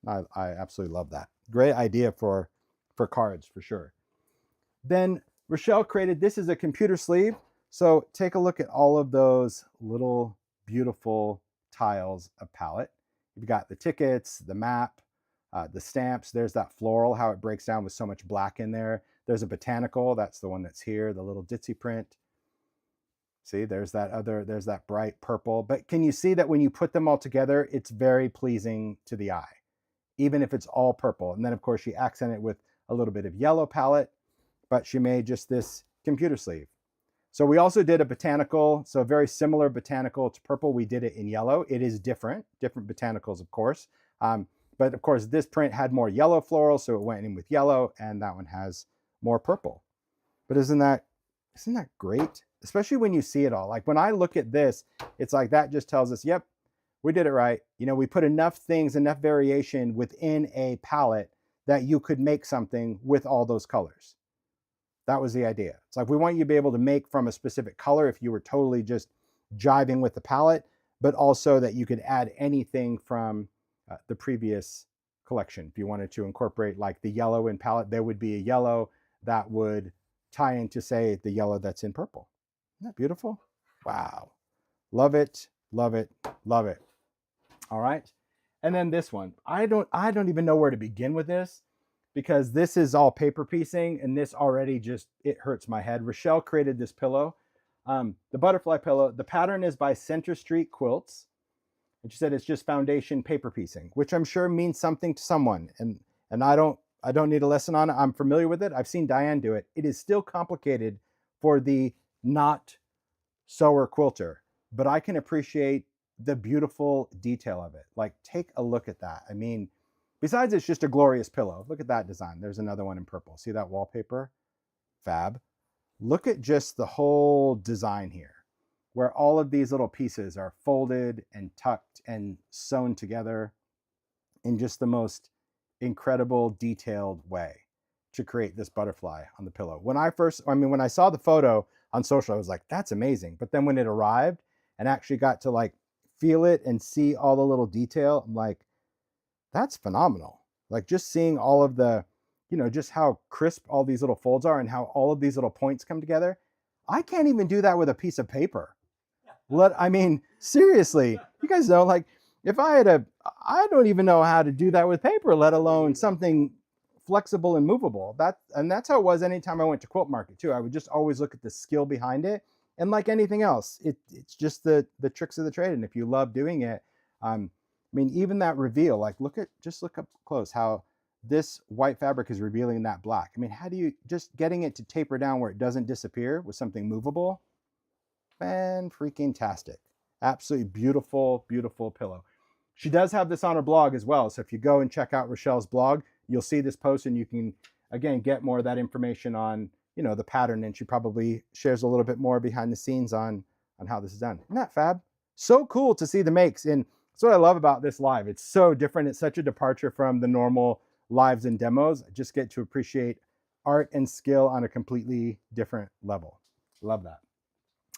I absolutely love that. Great idea for cards for sure. Then Rochelle created, this is a computer sleeve. So take a look at all of those little beautiful tiles of palette. You've got the tickets, the map, the stamps. There's that floral, how it breaks down with so much black in there. There's a botanical, that's the one that's here, the little ditzy print. See, there's that bright purple. But can you see that when you put them all together, it's very pleasing to the eye, even if it's all purple. And then of course she accented it with a little bit of yellow palette, but she made just this computer sleeve. So we also did a botanical, so a very similar botanical to purple. We did it in yellow. It is different botanicals, of course. But of course, this print had more yellow floral, so it went in with yellow, and that one has more purple. But isn't that great? Especially when you see it all. Like when I look at this, it's like that just tells us, yep, we did it right. You know, we put enough things, enough variation within a palette that you could make something with all those colors. That was the idea. It's like we want you to be able to make from a specific color if you were totally just jiving with the palette, but also that you could add anything from the previous collection. If you wanted to incorporate like the yellow in palette, there would be a yellow that would tie into, say, the yellow that's in purple. Isn't that beautiful? Wow. Love it, love it, love it. All right. And then this one, I don't even know where to begin with this, because this is all paper piecing and this already just, it hurts my head. Rochelle created this pillow, the butterfly pillow. The pattern is by Center Street Quilts. And she said it's just foundation paper piecing, which I'm sure means something to someone. And I don't need a lesson on it. I'm familiar with it. I've seen Diane do it. It is still complicated for the not sewer quilter, but I can appreciate the beautiful detail of it. Like, take a look at that. I mean, besides it's just a glorious pillow. Look at that design. There's another one in purple. See that wallpaper? Fab. Look at just the whole design here, where all of these little pieces are folded and tucked and sewn together in just the most incredible detailed way to create this butterfly on the pillow. When I saw the photo on social, I was like, that's amazing. But then when it arrived and actually got to like feel it and see all the little detail, I'm like, that's phenomenal. Like just seeing all of the, you know, just how crisp all these little folds are and how all of these little points come together. I can't even do that with a piece of paper. I mean, seriously, you guys know, like if I don't even know how to do that with paper, let alone something flexible and movable. That's how it was anytime I went to Quilt Market too. I would just always look at the skill behind it. And like anything else, it's just the tricks of the trade. And if you love doing it, I mean, even that reveal, like just look up close how this white fabric is revealing that black. I mean, how do you, just getting it to taper down where it doesn't disappear with something movable? Fan-freaking-tastic. Absolutely beautiful, beautiful pillow. She does have this on her blog as well. So if you go and check out Rochelle's blog, you'll see this post and you can again, get more of that information on, you know, the pattern. And she probably shares a little bit more behind the scenes on how this is done. Isn't that fab? So cool to see the makes. And that's what I love about this live. It's so different. It's such a departure from the normal lives and demos. I just get to appreciate art and skill on a completely different level. Love that.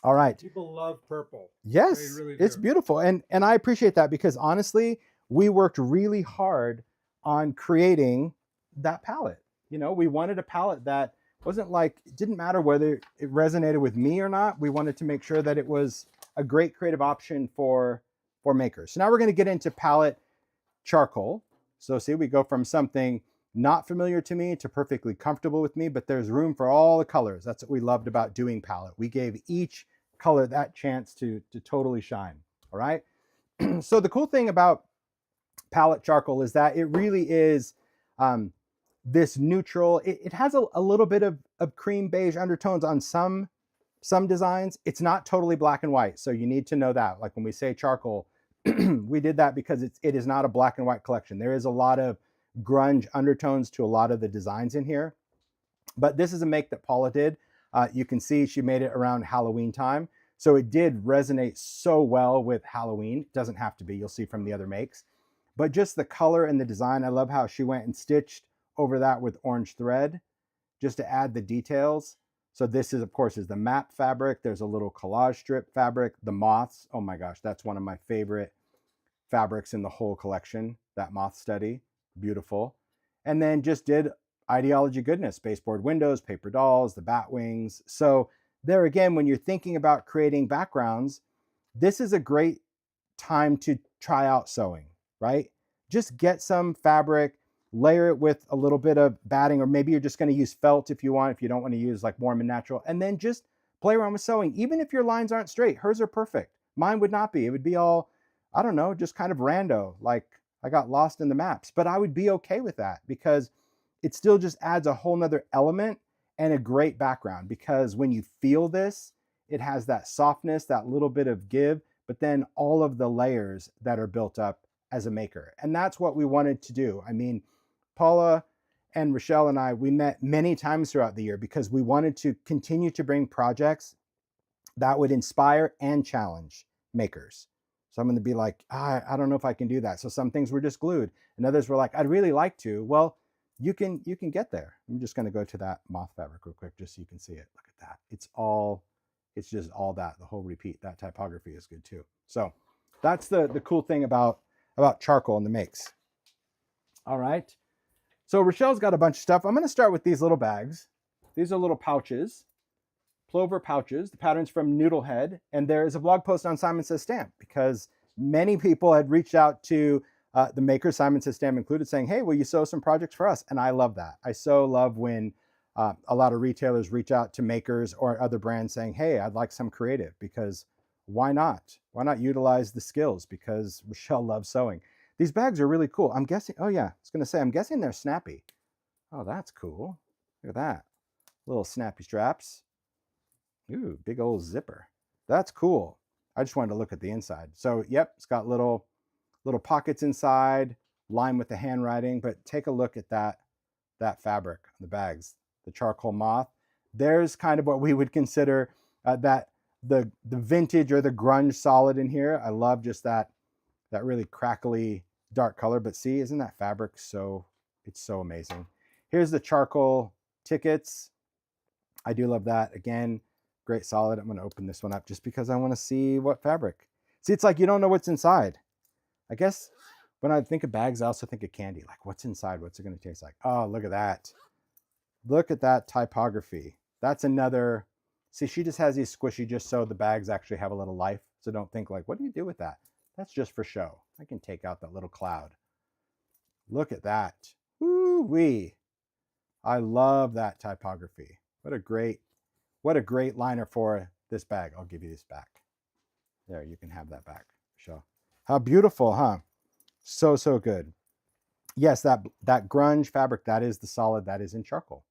All right. People love purple. Yes, They really it's do. beautiful. And I appreciate that because honestly, we worked really hard on creating that palette. You know, we wanted a palette that wasn't like, it didn't matter whether it resonated with me or not. We wanted to make sure that it was a great creative option for makers. So now we're going to get into palette charcoal. So see, we go from something not familiar to me to perfectly comfortable with me, but there's room for all the colors. That's what we loved about doing palette. We gave each color that chance to totally shine. All right. So the cool thing about palette charcoal is that it really is this neutral. It has a little bit of cream beige undertones on some designs. It's not totally black and white. So you need to know that. Like when we say charcoal, we did that because it is not a black and white collection. There is a lot of grunge undertones to a lot of the designs in here. But this is a make that Paula did. You can see she made it around Halloween time. So it did resonate so well with Halloween. It doesn't have to be, you'll see from the other makes. But just the color and the design, I love how she went and stitched over that with orange thread just to add the details. So this is, of course, is the map fabric. There's a little collage strip fabric. The moths, oh my gosh, that's one of my favorite fabrics in the whole collection, that moth study, beautiful. And then just did ideology goodness, baseboard windows, paper dolls, the bat wings. So there again, when you're thinking about creating backgrounds, this is a great time to try out sewing, right? Just get some fabric, layer it with a little bit of batting, or maybe you're just going to use felt if you want, if you don't want to use like warm and natural, and then just play around with sewing. Even if your lines aren't straight, hers are perfect. Mine would not be. It would be all, I don't know, just kind of rando, like I got lost in the maps, but I would be okay with that because it still just adds a whole nother element and a great background, because when you feel this, it has that softness, that little bit of give, but then all of the layers that are built up as a maker. And that's what we wanted to do. I mean, Paula and Rochelle and I, we met many times throughout the year because we wanted to continue to bring projects that would inspire and challenge makers. So I'm going to be like, I don't know if I can do that. So some things were just glued, and others were like, I'd really like to. Well, you can get there. I'm just going to go to that moth fabric real quick just so you can see it. Look at that. It's just all that. The whole repeat, that typography is good too. So that's the cool thing about charcoal and the makes. All right. So Rochelle's got a bunch of stuff. I'm going to start with these little bags. These are little pouches, plover pouches. The pattern's from Noodlehead. And there is a blog post on Simon Says Stamp because many people had reached out to the maker, Simon Says Stamp included, saying, hey, will you sew some projects for us? And I love that. I so love when a lot of retailers reach out to makers or other brands saying, hey, I'd like some creative, because why not? Why not utilize the skills? Because Rochelle loves sewing. These bags are really cool. I'm guessing, oh yeah, I was going to say, I'm guessing they're snappy. Oh, that's cool. Look at that. Little snappy straps. Ooh, big old zipper. That's cool. I just wanted to look at the inside. So, yep, it's got little pockets inside, lined with the handwriting, but take a look at that fabric on the bags, the charcoal moth. There's kind of what we would consider that the vintage or the grunge solid in here. I love just that really crackly dark color, but see, isn't that fabric it's so amazing. Here's the charcoal tickets. I do love that. Again, great solid. I'm going to open this one up just because I want to see what fabric. See, it's like you don't know what's inside. I guess when I think of bags, I also think of candy. Like, what's inside? What's it going to taste like? Oh, look at that. Look at that typography. That's another. See, she just has these squishy just so the bags actually have a little life. So don't think like, what do you do with that? That's just for show. I can take out that little cloud. Look at that. Woo-wee. I love that typography. What a great liner for this bag. I'll give you this back. There, you can have that back. Show. How beautiful, huh? So good. Yes, that grunge fabric, that is the solid, that is in charcoal.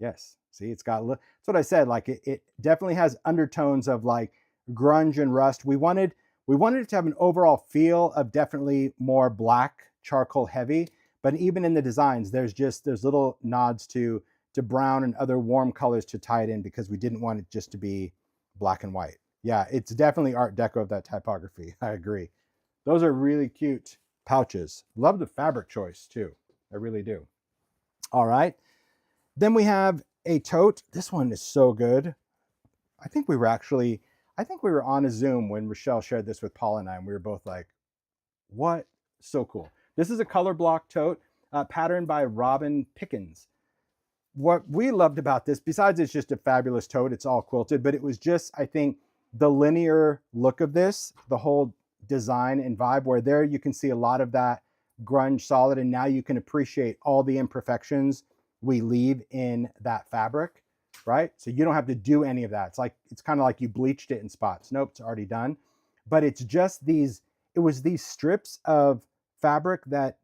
Yes. See, it's got, that's what I said. Like it definitely has undertones of like grunge and rust. We wanted it to have an overall feel of definitely more black charcoal heavy, But even in the designs, there's little nods to brown and other warm colors to tie it in because we didn't want it just to be black and white. Yeah, it's definitely Art Deco of that typography. I agree. Those are really cute pouches. Love the fabric choice too. I really do. All right. Then we have a tote. This one is so good. I think we were on a Zoom when Rochelle shared this with Paul and I, and we were both like, what? So cool. This is a color block tote patterned by Robin Pickens. What we loved about this, besides it's just a fabulous tote, it's all quilted, but it was just, I think, the linear look of this, the whole design and vibe, where there you can see a lot of that grunge solid, and now you can appreciate all the imperfections we leave in that fabric, right? So you don't have to do any of that. It's kind of like you bleached it in spots. Nope, it's already done. But it's just these strips of fabric that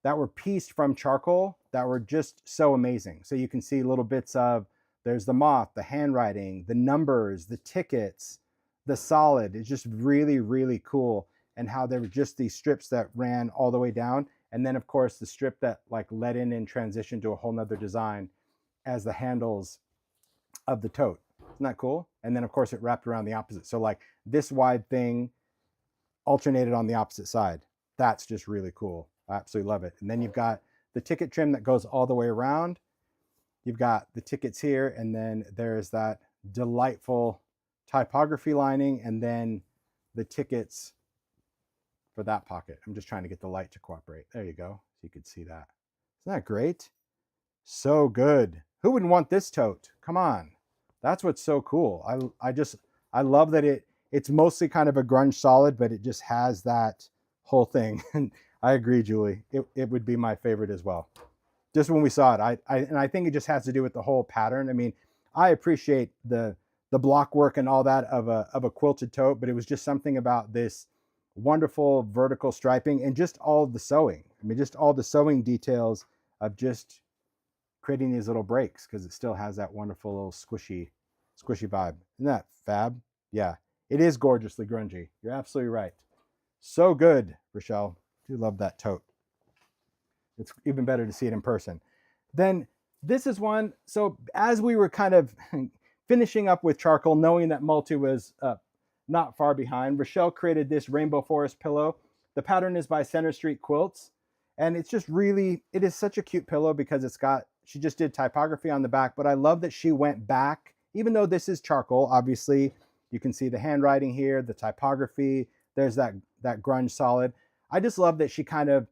were pieced from charcoal that were just so amazing. So you can see little bits of, there's the moth, the handwriting, the numbers, the tickets, the solid. It's just really, really cool. And how there were just these strips that ran all the way down. And then of course the strip that like led in and transitioned to a whole nother design as the handles of the tote. Isn't that cool? And then of course it wrapped around the opposite. So like this wide thing alternated on the opposite side. That's just really cool. I absolutely love it. And then you've got the ticket trim that goes all the way around. You've got the tickets here, and then there's that delightful typography lining, and then the tickets for that pocket. I'm just trying to get the light to cooperate. There you go. So you could see that. Isn't that great? So good. Who wouldn't want this tote? Come on. That's what's so cool. I love that it's mostly kind of a grunge solid, but it just has that whole thing. And I agree, Julie. It would be my favorite as well. Just when we saw it, and I think it just has to do with the whole pattern. I mean, I appreciate the block work and all that of a quilted tote, but it was just something about this wonderful vertical striping and just all the sewing. I mean, just all the sewing details of just creating these little breaks, because it still has that wonderful little squishy vibe. Isn't that fab? Yeah, it is gorgeously grungy. You're absolutely right. So good, Rochelle. I do love that tote. It's even better to see it in person. Then this is one. So as we were kind of finishing up with charcoal, knowing that multi was not far behind, Rochelle created this rainbow forest pillow. The pattern is by Center Street Quilts. And it's just really, it is such a cute pillow because she just did typography on the back, but I love that she went back, even though this is charcoal, obviously you can see the handwriting here, the typography, there's that grunge solid. I just love that she kind of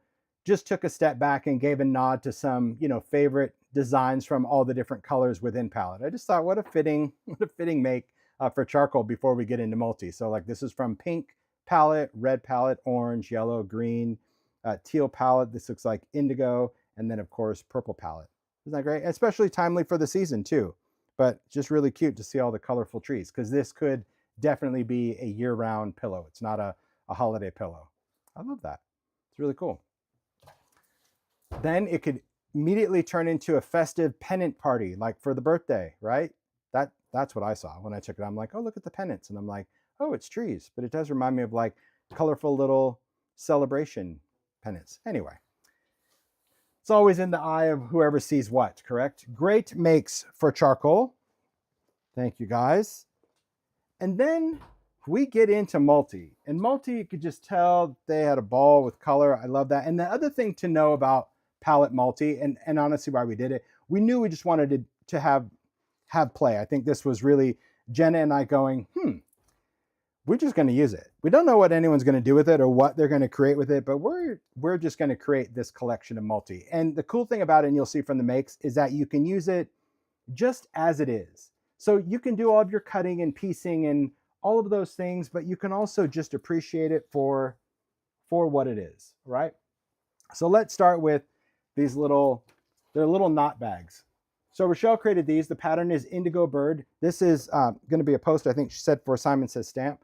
just took a step back and gave a nod to some, favorite designs from all the different colors within palette. I just thought, what a fitting make for charcoal before we get into multi. So like this is from pink palette, red palette, orange, yellow, green, teal palette. This looks like indigo, and then of course purple palette. Isn't that great? Especially timely for the season too. But just really cute to see all the colorful trees, because this could definitely be a year-round pillow. It's not a holiday pillow. I love that. It's really cool. Then it could immediately turn into a festive pennant party, like for the birthday, right? That's what I saw when I took it. I'm like, oh, look at the pennants. And I'm like, oh, it's trees. But it does remind me of like colorful little celebration pennants. Anyway, it's always in the eye of whoever sees what, correct? Great makes for charcoal. Thank you, guys. And then we get into multi. And multi, you could just tell they had a ball with color. I love that. And the other thing to know about palette multi, and honestly why we did it, we knew we just wanted to have play. I think this was really Jenna and I going, we're just going to use it. We don't know what anyone's going to do with it or what they're going to create with it, but we're just going to create this collection of multi. And the cool thing about it, and you'll see from the makes, is that you can use it just as it is. So you can do all of your cutting and piecing and all of those things, but you can also just appreciate it for what it is, right? So let's start with they're little knot bags. So Rochelle created these. The pattern is Indigo Bird. This is going to be a post, I think she said, for Simon Says Stamp.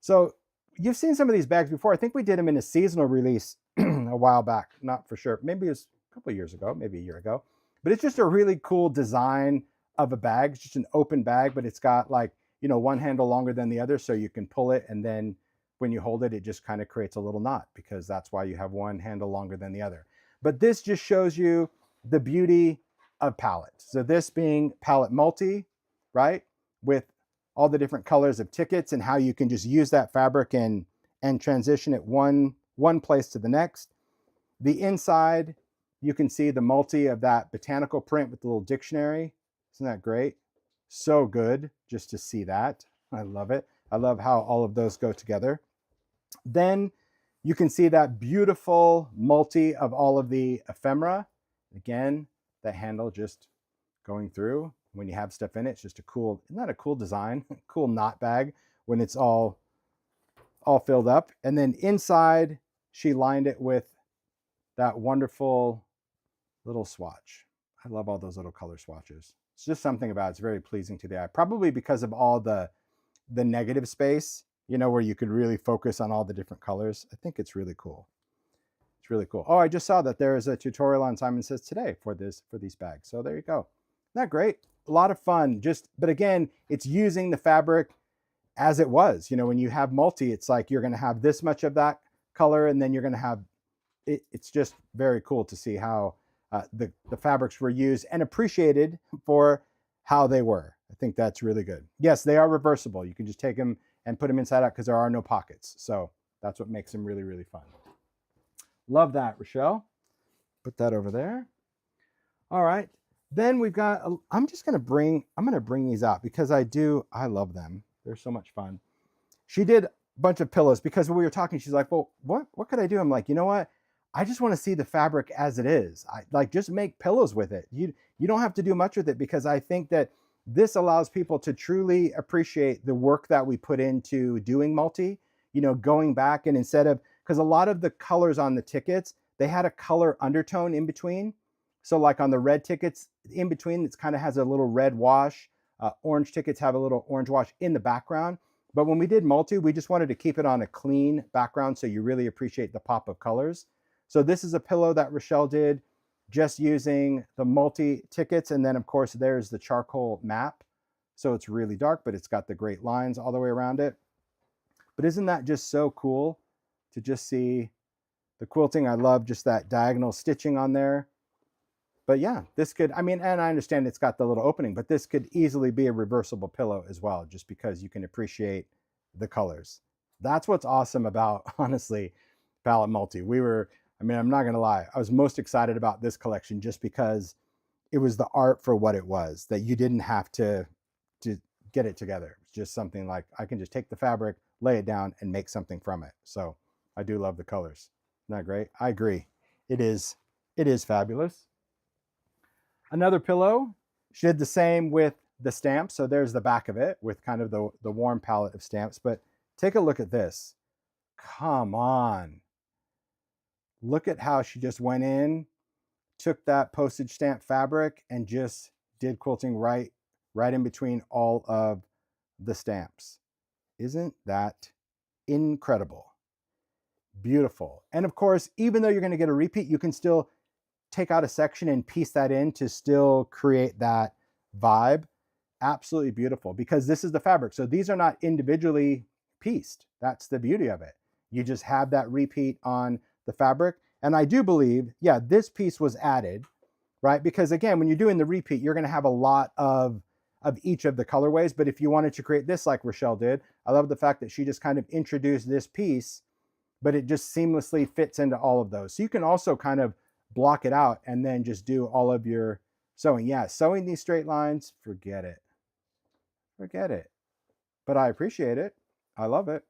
So you've seen some of these bags before. I think we did them in a seasonal release a while back. Not for sure. Maybe it was a couple of years ago, maybe a year ago. But it's just a really cool design of a bag. It's just an open bag, but it's got like, one handle longer than the other, so you can pull it, and then when you hold it, it just kind of creates a little knot, because that's why you have one handle longer than the other. But this just shows you the beauty of palette. So this being palette multi, right? With all the different colors of tickets and how you can just use that fabric and transition it one place to the next. The inside, you can see the multi of that botanical print with the little dictionary. Isn't that great? So good just to see that. I love it. I love how all of those go together. Then you can see that beautiful multi of all of the ephemera. Again, the handle just going through. When you have stuff in it, it's just a cool, isn't that a cool design? Cool knot bag when it's all filled up. And then inside, she lined it with that wonderful little swatch. I love all those little color swatches. It's just something about it. It's very pleasing to the eye, probably because of all the negative space, you know, where you could really focus on all the different colors. I think it's really cool. It's really cool. Oh, I just saw that there is a tutorial on Simon Says Today for these bags. So there you go. Isn't that great? A lot of fun. But again, it's using the fabric as it was. You know, when you have multi, it's like you're going to have this much of that color, and then you're going to have it. It's just very cool to see how the fabrics were used and appreciated for how they were. I think that's really good. Yes, they are reversible. You can just take them and put them inside out because there are no pockets. So that's what makes them really, really fun. Love that, Rochelle. Put that over there. All right. Then we've got, I'm going to bring these out because I love them. They're so much fun. She did a bunch of pillows because when we were talking, she's like, well, what could I do? I'm like, you know what? I just want to see the fabric as it is. I like, just make pillows with it. You don't have to do much with it, because I think that this allows people to truly appreciate the work that we put into doing multi, you know, going back and instead of, because a lot of the colors on the tickets, they had a color undertone in between. So like on the red tickets, in between, it kind of has a little red wash. Orange tickets have a little orange wash in the background. But when we did multi, we just wanted to keep it on a clean background so you really appreciate the pop of colors. So this is a pillow that Rochelle did just using the multi tickets. And then of course, there's the charcoal map. So it's really dark, but it's got the great lines all the way around it. But isn't that just so cool to just see the quilting? I love just that diagonal stitching on there. But yeah, this could, I mean, and I understand it's got the little opening, but this could easily be a reversible pillow as well, just because you can appreciate the colors. That's what's awesome about, honestly, Palette Multi. I'm not going to lie, I was most excited about this collection just because it was the art for what it was, that you didn't have to get it together. It's just something like, I can just take the fabric, lay it down, and make something from it. So I do love the colors. Isn't that great? I agree. It is fabulous. Another pillow, she did the same with the stamps. So there's the back of it with kind of the warm palette of stamps. But take a look at this. Come on. Look at how she just went in, took that postage stamp fabric, and just did quilting right in between all of the stamps. Isn't that incredible? Beautiful. And of course, even though you're going to get a repeat, you can still take out a section and piece that in to still create that vibe. Absolutely beautiful, because this is the fabric. So these are not individually pieced. That's the beauty of it. You just have that repeat on the fabric. And I do believe, yeah, this piece was added, right? Because again, when you're doing the repeat, you're going to have a lot of each of the colorways. But if you wanted to create this like Rochelle did, I love the fact that she just kind of introduced this piece, but it just seamlessly fits into all of those. So you can also kind of block it out and then just do all of your sewing. Yeah, sewing these straight lines, forget it. Forget it. But I appreciate it. I love it.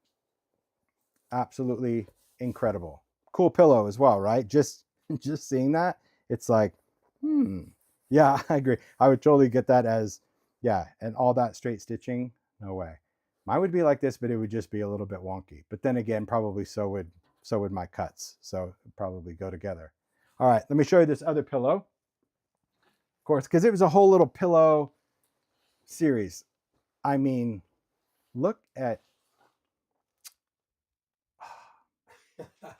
Absolutely incredible. Cool pillow as well, right? Just seeing that, it's like, yeah, I agree. I would totally get that as, yeah, and all that straight stitching, no way. Mine would be like this, but it would just be a little bit wonky. But then again, probably so would my cuts. So it'd probably go together. All right, let me show you this other pillow. Of course, because it was a whole little pillow series. I mean, look at...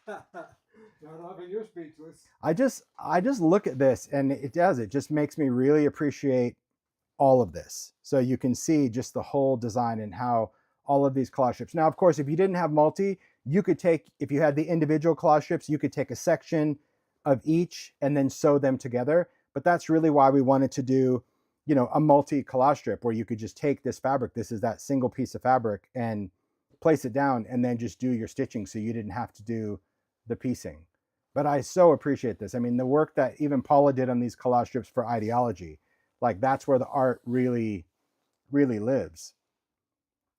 Not having you speechless. I just look at this and it just makes me really appreciate all of this. So you can see just the whole design and how all of these collage strips. Now, of course, if you didn't have multi, you could take, if you had the individual collage strips, you could take a section, of each and then sew them together. But that's really why we wanted to do, you know, a multi collage strip where you could just take this fabric, this is that single piece of fabric, and place it down and then just do your stitching so you didn't have to do the piecing. But I so appreciate this. I mean, the work that even Paula did on these collage strips for Ideology, like that's where the art really, really lives.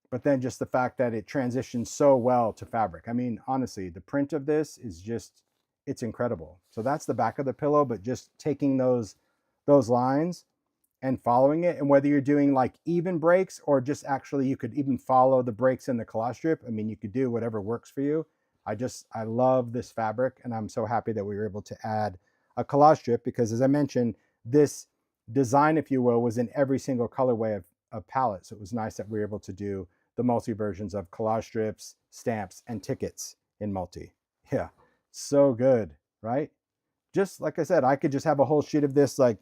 But then just the fact that it transitions so well to fabric. I mean, honestly, the print of this is just, it's incredible. So that's the back of the pillow, but just taking those lines and following it, and whether you're doing like even breaks or just actually you could even follow the breaks in the collage strip. I mean, you could do whatever works for you. I love this fabric, and I'm so happy that we were able to add a collage strip because, as I mentioned, this design, if you will, was in every single colorway of palette. So it was nice that we were able to do the multi versions of collage strips, stamps, and tickets in multi. Yeah, so good, right? Just like I said, I could just have a whole sheet of this, like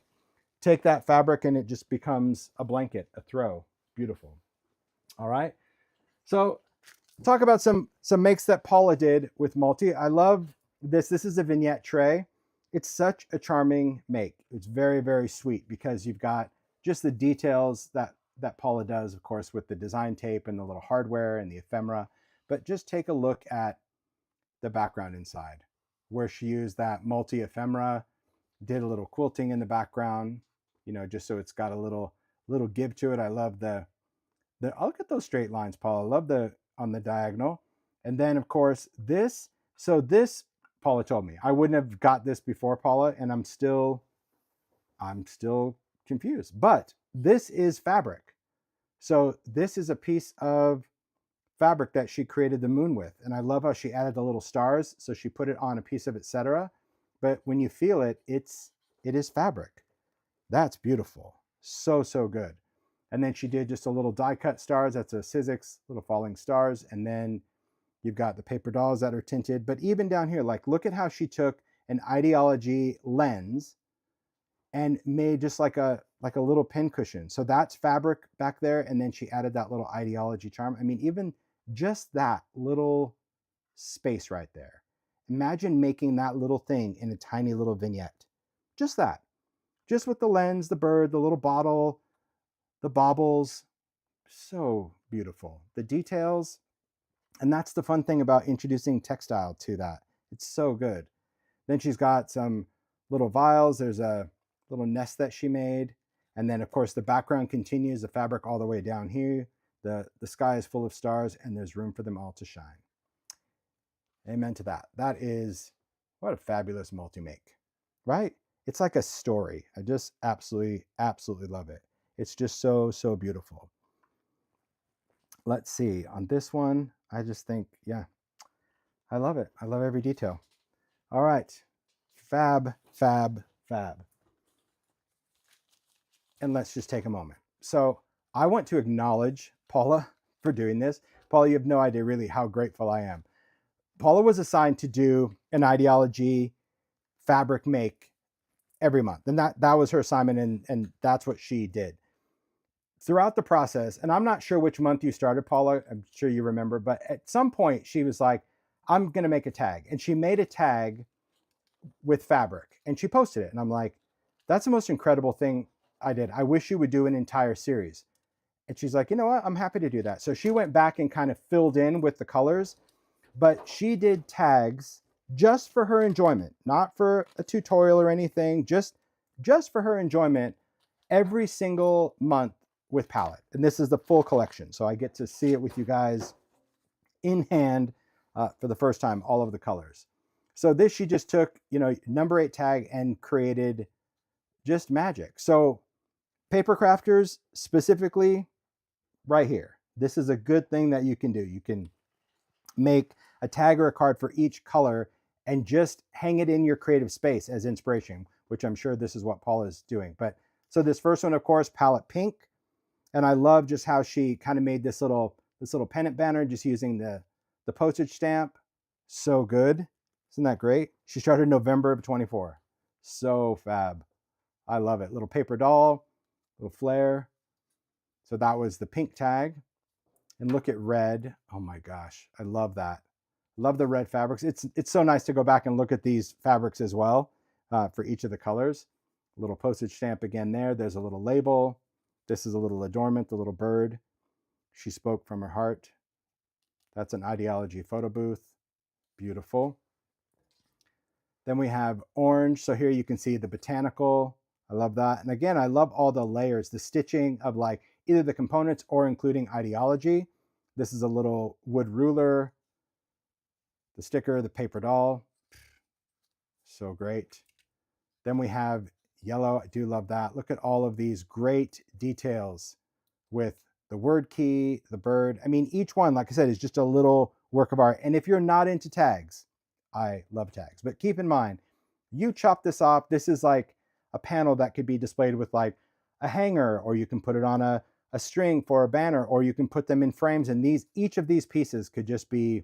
take that fabric and it just becomes a blanket, a throw. Beautiful. All right. So talk about some makes that Paula did with multi. I love this. This is a vignette tray. It's such a charming make. It's very, very sweet because you've got just the details that Paula does, of course, with the design tape and the little hardware and the ephemera. But just take a look at the background inside where she used that multi ephemera, did a little quilting in the background, you know, just so it's got a little give to it. I love the oh, look at those straight lines, Paula. I love the on the diagonal. And then of course this, so this Paula told me I wouldn't have got this before, Paula, and I'm still confused. But this is fabric. So this is a piece of fabric that she created the moon with. And I love how she added the little stars. So she put it on a piece of etc. But when you feel it, it is fabric. That's beautiful. So, so good. And then she did just a little die cut stars. That's a Sizzix, little falling stars. And then you've got the paper dolls that are tinted. But even down here, like look at how she took an Ideology lens and made just like a little pin cushion. So that's fabric back there. And then she added that little Ideology charm. I mean, even just that little space right there. Imagine making that little thing in a tiny little vignette. Just that. Just with the lens, the bird, the little bottle, the baubles. So beautiful. The details. And that's the fun thing about introducing textile to that. It's so good. Then she's got some little vials. There's a little nest that she made. And then, of course, the background continues, the fabric all the way down here. The sky is full of stars, and there's room for them all to shine. Amen to that. That is, what a fabulous multi-make, right? It's like a story. I just absolutely, absolutely love it. It's just so, so beautiful. Let's see. On this one, I just think, yeah, I love it. I love every detail. All right. Fab, fab, fab. And let's just take a moment. So I want to acknowledge Paula for doing this. Paula, you have no idea really how grateful I am. Paula was assigned to do an Ideology fabric make every month. And that was her assignment, and that's what she did. Throughout the process, and I'm not sure which month you started, Paula, I'm sure you remember, but at some point she was like, I'm going to make a tag. And she made a tag with fabric and she posted it. And I'm like, that's the most incredible thing I did. I wish you would do an entire series. And she's like, you know what? I'm happy to do that. So she went back and kind of filled in with the colors, but she did tags just for her enjoyment, not for a tutorial or anything, just for her enjoyment every single month with palette. And this is the full collection. So I get to see it with you guys in hand for the first time, all of the colors. So this, she just took, you know, number 8 tag and created just magic. So paper crafters specifically right here, this is a good thing that you can do. You can make a tag or a card for each color and just hang it in your creative space as inspiration, which I'm sure this is what Paula is doing. But so this first one, of course, palette pink. And I love just how she kind of made this little pennant banner just using the postage stamp. So good. Isn't that great? She started November of 24. So fab. I love it. Little paper doll, little flare. So that was the pink tag. And look at red. Oh my gosh, I love that. Love the red fabrics. It's so nice to go back and look at these fabrics as well for each of the colors. A little postage stamp again there. There's a little label. This is a little adornment, the little bird. She spoke from her heart. That's an Ideology photo booth. Beautiful. Then we have orange. So here you can see the botanical. I love that. And again, I love all the layers, the stitching of like either the components or including Ideology. This is a little wood ruler, the sticker, the paper doll. So great. Then we have yellow. I do love that. Look at all of these great details with the word key, the bird. I mean, each one, like I said, is just a little work of art. And if you're not into tags, I love tags. But keep in mind, you chop this off. This is like a panel that could be displayed with like a hanger, or you can put it on a string for a banner, or you can put them in frames. And each of these pieces could just be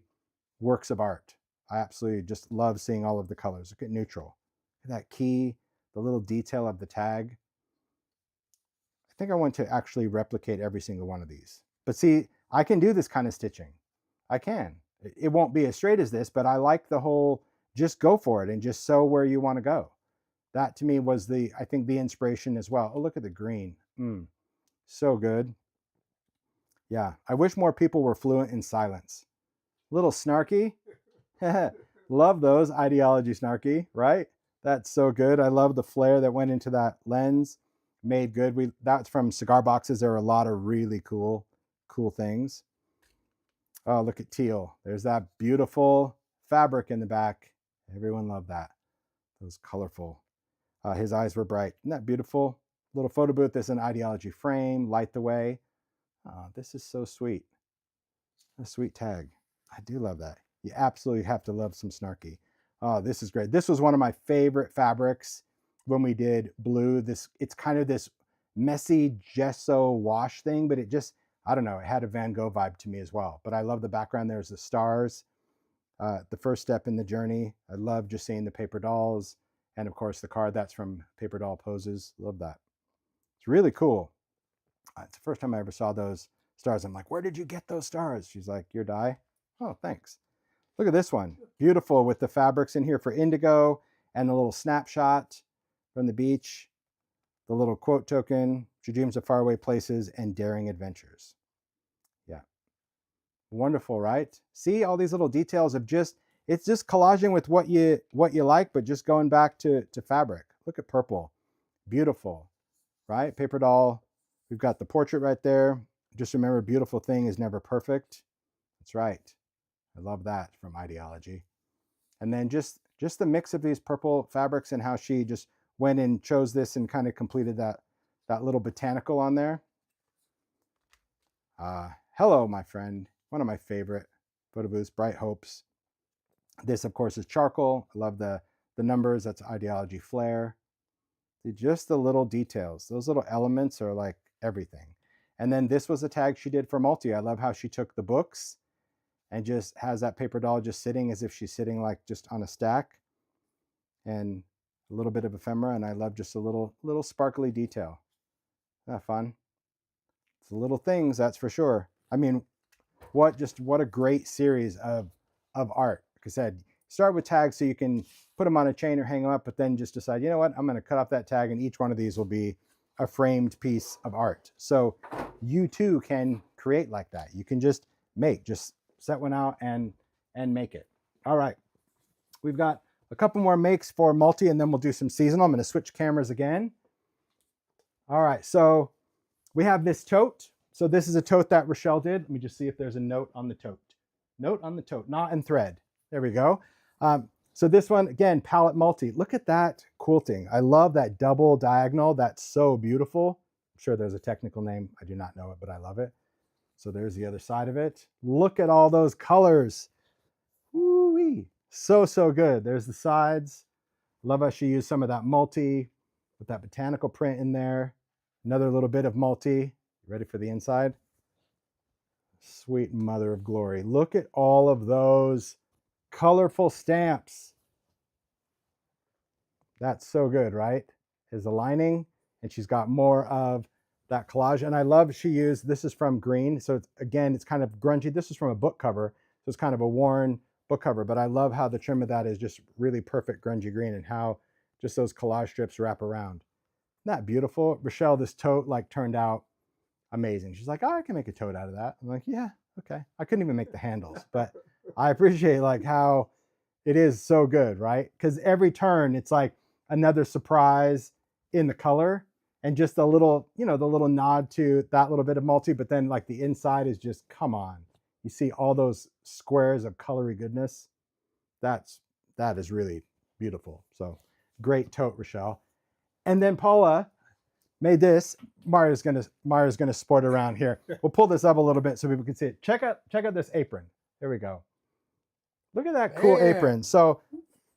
works of art. I absolutely just love seeing all of the colors. Look at neutral. Look at that key, the little detail of the tag. I think I want to actually replicate every single one of these. But see, I can do this kind of stitching. I can. It won't be as straight as this, but I like the whole just go for it and just sew where you want to go. That to me was I think the inspiration as well. Oh, look at the green. So good. Yeah, I wish more people were fluent in silence. A little snarky. Love those Ideology snarky, right? That's so good. I love the flare that went into that lens. Made good. That's from cigar boxes. There are a lot of really cool things. Oh, look at teal. There's that beautiful fabric in the back. Everyone loved that. Those colorful. His eyes were bright. Isn't that beautiful? Little photo booth. There's an Ideology frame. Light the way. This is so sweet. A sweet tag. I do love that. You absolutely have to love some snarky. Oh, this is great. This was one of my favorite fabrics when we did blue. It's kind of this messy gesso wash thing, but it just, I don't know, it had a Van Gogh vibe to me as well. But I love the background. There's the stars, the first step in the journey. I love just seeing the paper dolls. And of course the card, that's from Paper Doll Poses. Love that. It's really cool. It's the first time I ever saw those stars. I'm like, where did you get those stars? She's like, your die. Oh, thanks. Look at this one. Beautiful with the fabrics in here for indigo and the little snapshot from the beach, the little quote token, she dreams of faraway places and daring adventures. Yeah. Wonderful, right? See all these little details of it's just collaging with what you like, but just going back to fabric. Look at purple. Beautiful, right? Paper doll. We've got the portrait right there. Just remember, beautiful thing is never perfect. That's right. I love that from Ideology. And then just the mix of these purple fabrics and how she just went and chose this and kind of completed that little botanical on there. Hello, my friend. One of my favorite photo booths, Bright Hopes. This, of course, is charcoal. I love the numbers. That's Ideology Flare. Just the little details. Those little elements are like everything. And then this was a tag she did for Multi. I love how she took the books and just has that paper doll just sitting as if she's sitting like just on a stack, and a little bit of ephemera. And I love just a little sparkly detail. Isn't that fun? It's the little things, that's for sure. I mean, what a great series of art. Like I said, start with tags so you can put them on a chain or hang them up, but then just decide, you know what, I'm going to cut off that tag and each one of these will be a framed piece of art. So you too can create like that. You can just set one out and make it. All right. We've got a couple more makes for Multi and then we'll do some seasonal. I'm going to switch cameras again. All right. So we have this tote. So this is a tote that Rochelle did. Let me just see if there's a note on the tote. Note on the tote, knot and thread. There we go. So this one, again, palette multi. Look at that quilting. I love that double diagonal. That's so beautiful. I'm sure there's a technical name. I do not know it, but I love it. So there's the other side of it. Look at all those colors. Woo-wee. So good. There's the sides. Love how she used some of that multi with that botanical print in there. Another little bit of multi. Ready for the inside? Sweet mother of glory. Look at all of those colorful stamps. That's so good, right? Is the lining, and she's got more of that collage. And I love she used, this is from Green. So it's, again, it's kind of grungy. This is from a book cover. So it's kind of a worn book cover, but I love how the trim of that is just really perfect grungy green and how just those collage strips wrap around. Isn't that beautiful? Rochelle, this tote like turned out amazing. She's like, oh, I can make a tote out of that. I'm like, yeah, okay. I couldn't even make the handles, but I appreciate like how it is so good, right? Because every turn, it's like another surprise in the color and just a little, you know, the little nod to that little bit of multi, but then like the inside is just, come on. You see all those squares of colory goodness. That is really beautiful. So great tote, Rochelle. And then Paula made this. Mario's gonna sport around here. We'll pull this up a little bit so people can see it. Check out this apron. There we go. Look at that cool apron. So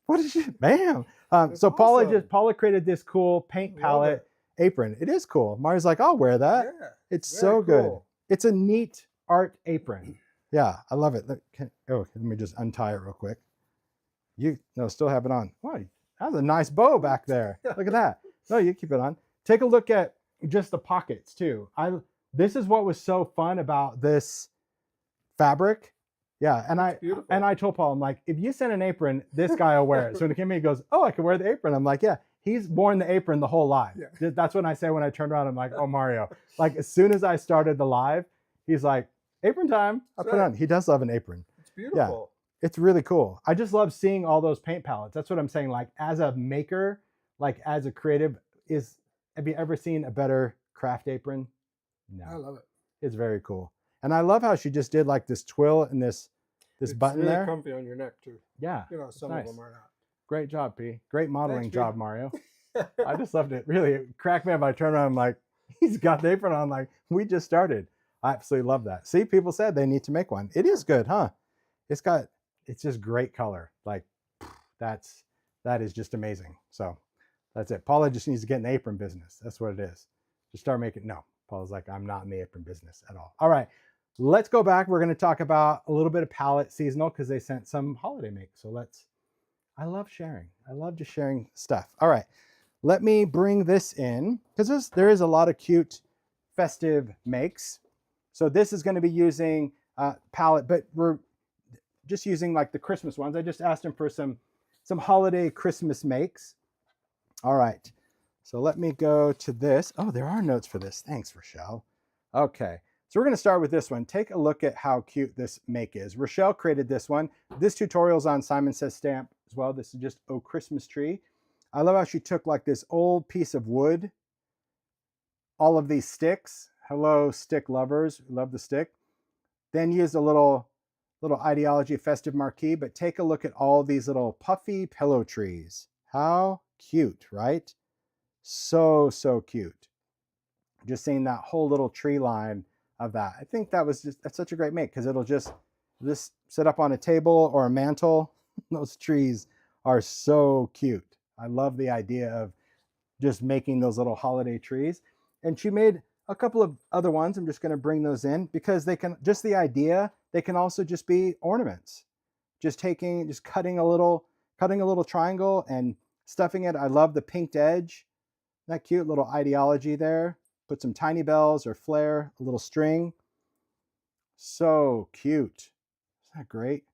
what is it? Bam. So awesome. Paula created this cool paint palette apron. It is cool. Mario's like, I'll wear that. Yeah, it's so good. cool. It's a neat art apron. Yeah, I love it. Let me just untie it real quick. Still have it on. Wow, that's a nice bow back there. Look at that. No, you keep it on. Take a look at just the pockets too. This is what was so fun about this fabric. Yeah, and I told Paul, I'm like, if you send an apron, this guy will wear it. So when he came in, he goes, oh, I can wear the apron. I'm like, yeah, he's worn the apron the whole live. Yeah. That's what I say when I turned around. I'm like, oh, Mario. Like as soon as I started the live, he's like, apron time. I put it on. He does love an apron. It's beautiful. Yeah, it's really cool. I just love seeing all those paint palettes. That's what I'm saying. Like as a maker, like as a creative, have you ever seen a better craft apron? No. I love it. It's very cool. And I love how she just did like this twill and this button really there. It's comfy on your neck too. Yeah. You know, some of them are not. Great job, P. Great modeling Thanks, job, Mario. I just loved it. Really, it cracked me up. I turned around, I'm like, he's got the apron on. Like, we just started. I absolutely love that. See, people said they need to make one. It is good, huh? It's just great color. Like, that is just amazing. So that's it. Paula just needs to get in the apron business. That's what it is. Just start making, no. Paula's like, I'm not in the apron business at all. All right, let's go back. We're going to talk about a little bit of palette seasonal because they sent some holiday makes. So I love sharing. I love just sharing stuff. All right, let me bring this in because there is a lot of cute festive makes. So this is going to be using palette, but we're just using like the Christmas ones. I just asked him for some holiday Christmas makes. All right, so let me go to this. Oh, there are notes for this. Thanks, Rochelle. Okay, so we're going to start with this one. Take a look at how cute this make is. Rochelle created this one. This tutorial's on Simon Says Stamp as well. This is just Oh Christmas Tree. I love how she took like this old piece of wood, all of these sticks. Hello, stick lovers. Love the stick. Then used a little ideology festive marquee, but take a look at all these little puffy pillow trees. How cute, right? So cute. Just seeing that whole little tree line of that. I think that's such a great make because it'll just sit up on a table or a mantle. Those trees are so cute. I love the idea of just making those little holiday trees. And she made a couple of other ones. I'm just going to bring those in because they can also just be ornaments. Just cutting a little triangle and stuffing it. I love the pinked edge. That cute little ideology there. Put some tiny bells or flare, a little string. So cute. Isn't that great?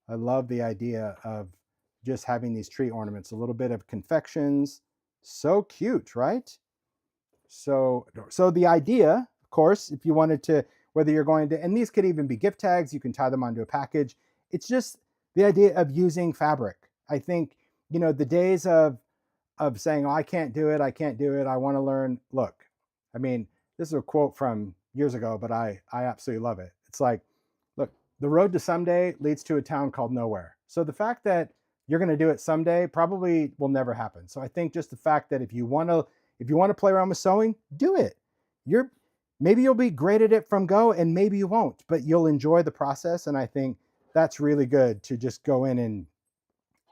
I love the idea of just having these tree ornaments, a little bit of confections. So cute, right? So the idea, of course, if you wanted to, whether you're going to, and these could even be gift tags, you can tie them onto a package. It's just the idea of using fabric. I think, the days of saying, oh, I can't do it, I want to learn. Look, I mean, this is a quote from years ago, but I absolutely love it. It's like, look, the road to someday leads to a town called nowhere. So the fact that you're going to do it someday probably will never happen. So I think just the fact that if you want to play around with sewing, do it. Maybe you'll be great at it from go and maybe you won't, but you'll enjoy the process. And I think that's really good to just go in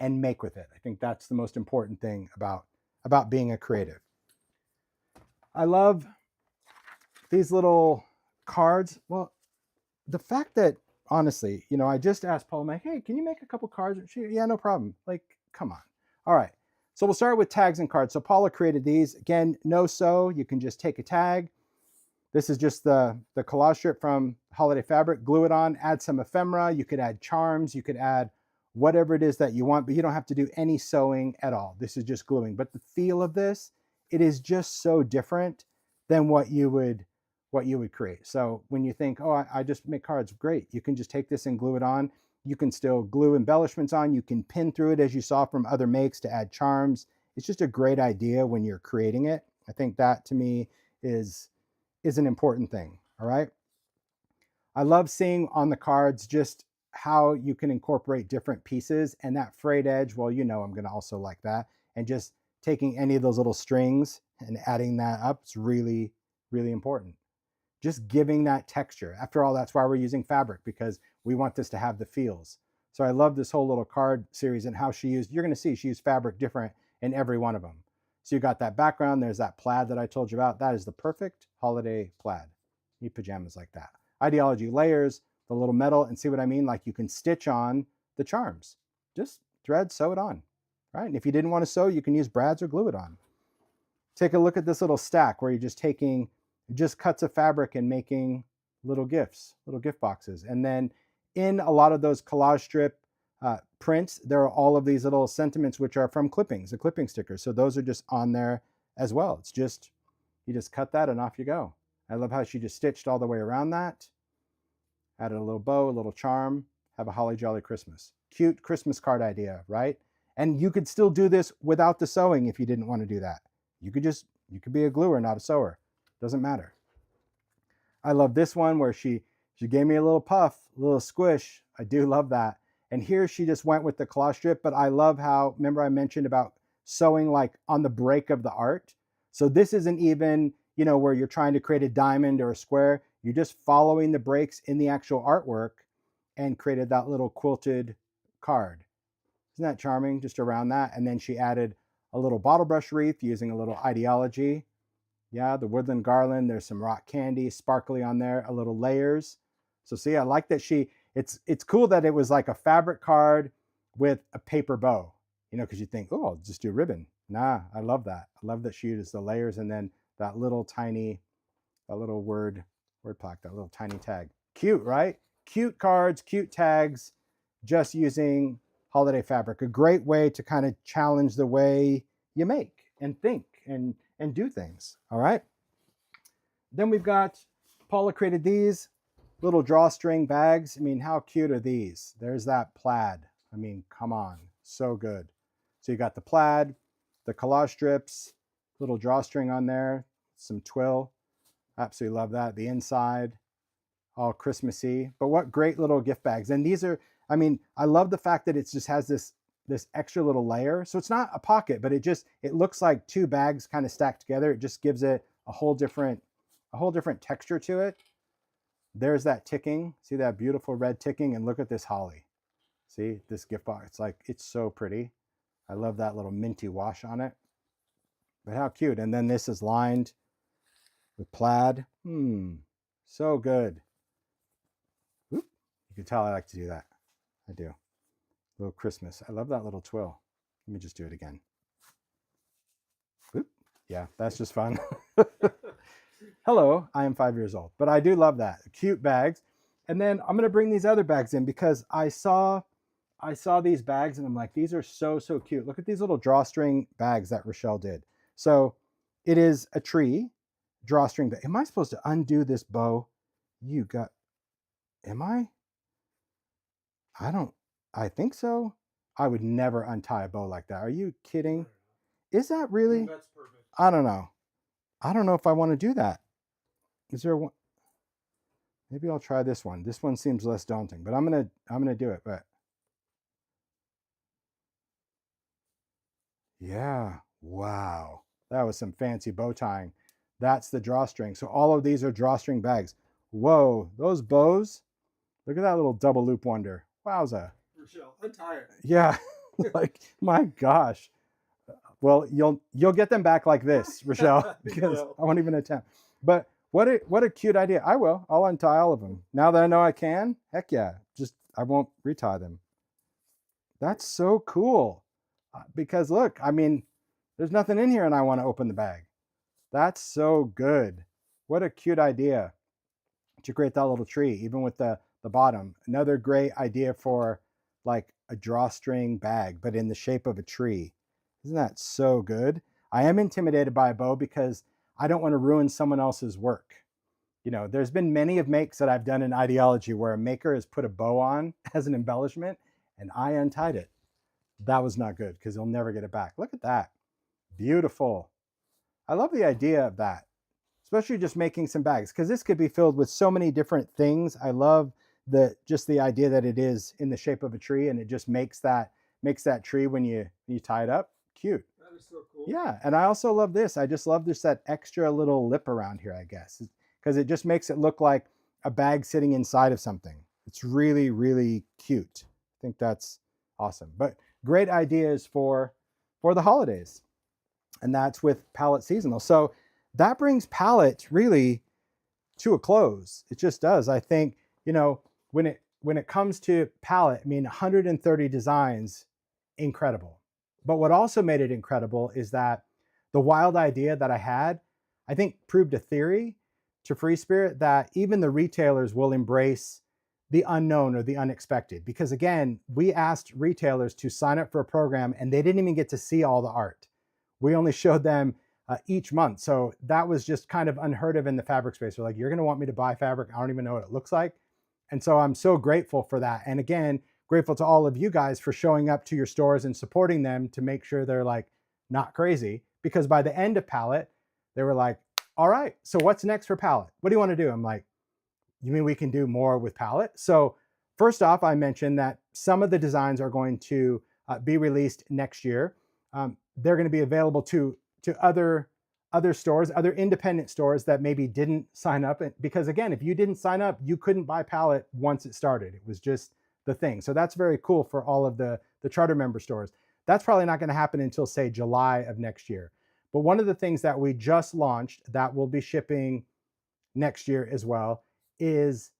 and make with it. I think that's the most important thing about being a creative. I love these little cards. Well, the fact that honestly, I just asked Paul, I'm like, hey, can you make a couple cards? Yeah, no problem. Like, come on. All right. So we'll start with tags and cards. So Paula created these. Again, no sew. You can just take a tag, This is just the collage strip from Holiday Fabric. Glue it on, add some ephemera. You could add charms. You could add whatever it is that you want, but you don't have to do any sewing at all. This is just gluing. But the feel of this, it is just so different than what you would create. So when you think, oh, I just make cards, great. You can just take this and glue it on. You can still glue embellishments on. You can pin through it as you saw from other makes to add charms. It's just a great idea when you're creating it. I think that to me is an important thing. All right. I love seeing on the cards just how you can incorporate different pieces, and that frayed edge, well, you know, I'm going to also like that. And just taking any of those little strings and adding that up, it's really, really important. Just giving that texture. After all, that's why we're using fabric, because we want this to have the feels. So I love this whole little card series and how she used, you're going to see she used fabric different in every one of them. So you got that background. There's that plaid that I told you about. That is the perfect holiday plaid. Need pajamas like that. Ideology layers, the little metal, and see what I mean? Like you can stitch on the charms. Just thread, sew it on, right? And if you didn't want to sew, you can use brads or glue it on. Take a look at this little stack where you're just taking just cuts of fabric and making little gifts, little gift boxes. And then in a lot of those collage strip prints, there are all of these little sentiments which are from clippings, the clipping stickers. So those are just on there as well. It's just, you just cut that and off you go. I love how she just stitched all the way around that. Added a little bow, a little charm, have a holly jolly Christmas. Cute Christmas card idea, right? And you could still do this without the sewing if you didn't want to do that. You could be a gluer, not a sewer. Doesn't matter. I love this one where she gave me a little puff, a little squish. I do love that. And here she just went with the collage strip, but I love how, remember I mentioned about sewing like on the break of the art. So this isn't even, you know, where you're trying to create a diamond or a square. You're just following the breaks in the actual artwork and created that little quilted card. Isn't that charming? Just around that. And then she added a little bottle brush wreath using a little ideology. Yeah, the woodland garland. There's some rock candy, sparkly on there, a little layers. So see, I like that it's cool that it was like a fabric card with a paper bow, you know, because you think, oh, I'll just do ribbon. Nah, I love that. I love that she used the layers and then that little tiny, that little word plaque, that little tiny tag. Cute, right? Cute cards, cute tags, just using holiday fabric. A great way to kind of challenge the way you make and think and do things. All right. Then we've got, Paula created these little drawstring bags. I mean, how cute are these? There's that plaid. I mean, come on, so good. So you got the plaid, the collage strips, little drawstring on there, some twill. Absolutely love that. The inside, all Christmassy. But what great little gift bags. And these are, I mean, I love the fact that it just has this extra little layer. So it's not a pocket, but it looks like two bags kind of stacked together. It just gives it a whole different texture to it. There's that ticking. See that beautiful red ticking? And look at this holly. See this gift box. It's so pretty. I love that little minty wash on it. But how cute. And then this is lined with plaid. So good. Oop. You can tell I like to do that. I do. Little Christmas. I love that little twill. Let me just do it again. Oop. Yeah, that's just fun. Hello, I am 5 years old, but I do love that. Cute bags. And then I'm going to bring these other bags in because I saw these bags and I'm like, these are so cute. Look at these little drawstring bags that Rochelle did. So it is a tree drawstring bag. Am I supposed to undo this bow? Am I? I think so. I would never untie a bow like that. Are you kidding? Is that really? That's perfect. I don't know. I don't know if I want to do that. Is there one? Maybe I'll try this one. This one seems less daunting, but I'm gonna do it. But yeah, wow, that was some fancy bow tying. That's the drawstring. So all of these are drawstring bags. Whoa, those bows! Look at that little double loop wonder. Wowza. Rochelle, untie it. Yeah, like my gosh. Well, you'll get them back like this, Rochelle, because I won't even attempt. But what a cute idea. I'll untie all of them. Now that I know I can, heck yeah. Just, I won't retie them. That's so cool. Because look, I mean, there's nothing in here and I want to open the bag. That's so good. What a cute idea to create that little tree, even with the bottom. Another great idea for like a drawstring bag, but in the shape of a tree. Isn't that so good? I am intimidated by a bow because I don't want to ruin someone else's work. You know, there's been many of makes that I've done in ideology where a maker has put a bow on as an embellishment and I untied it. That was not good because he'll never get it back. Look at that. Beautiful. I love the idea of that, especially just making some bags, because this could be filled with so many different things. I love just the idea that it is in the shape of a tree, and it just makes that tree when you tie it up cute. That is so cool. Yeah, and I also love this. I just love this that extra little lip around here, I guess, because it just makes it look like a bag sitting inside of something. It's really, really cute. I think that's awesome. But great ideas for the holidays, and that's with Palette Seasonal. So that brings Palette really to a close. It just does. I think, you know, when it comes to Palette, I mean, 130 designs, incredible. But what also made it incredible is that the wild idea that I had, I think, proved a theory to Free Spirit that even the retailers will embrace the unknown or the unexpected. Because again, we asked retailers to sign up for a program and they didn't even get to see all the art. We only showed them each month. So that was just kind of unheard of in the fabric space. They're like, you're going to want me to buy fabric? I don't even know what it looks like. And so I'm so grateful for that. And again, grateful to all of you guys for showing up to your stores and supporting them to make sure they're like not crazy. Because by the end of Palette, they were like, all right, so what's next for Palette? What do you want to do? I'm like, you mean we can do more with Palette? So first off, I mentioned that some of the designs are going to be released next year. They're going to be available to other stores, other independent stores that maybe didn't sign up. Because again, if you didn't sign up, you couldn't buy Palette once it started. It was just the thing. So that's very cool for all of the charter member stores. That's probably not going to happen until, say, July of next year. But one of the things that we just launched that will be shipping next year as well is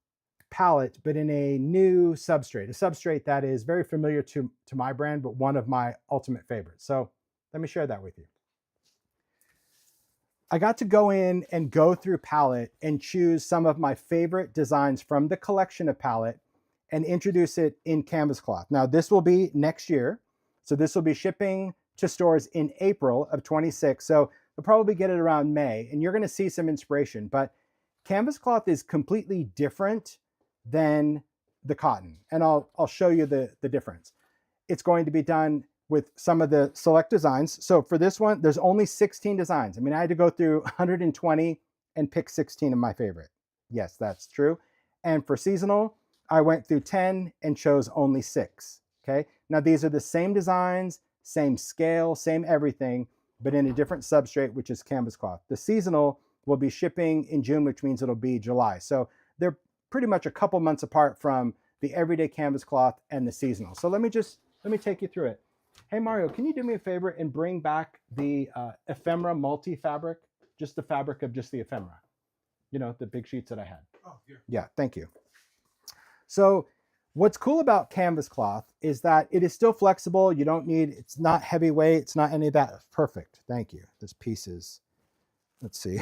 Palette, but in a new substrate, a substrate that is very familiar to my brand, but one of my ultimate favorites. So let me share that with you. I got to go in and go through Palette and choose some of my favorite designs from the collection of Palette and introduce it in canvas cloth. Now this will be next year. So this will be shipping to stores in April of 26. So you'll probably get it around May and you're going to see some inspiration, but canvas cloth is completely different than the cotton. And I'll show you the difference. It's going to be done with some of the select designs. So for this one, there's only 16 designs. I mean, I had to go through 120 and pick 16 of my favorite. Yes, that's true. And for seasonal, I went through 10 and chose only 6. Okay. Now these are the same designs, same scale, same everything, but in a different substrate, which is canvas cloth. The seasonal will be shipping in June, which means it'll be July. So they're pretty much a couple months apart from the everyday canvas cloth and the seasonal. So let me take you through it. Hey Mario, can you do me a favor and bring back the ephemera multi-fabric, just the fabric of just the ephemera, you know, the big sheets that I had. Oh, here. Yeah, thank you. So what's cool about canvas cloth is that it is still flexible. You don't need, it's not heavyweight. It's not any of that. Perfect. Thank you. This piece is, let's see,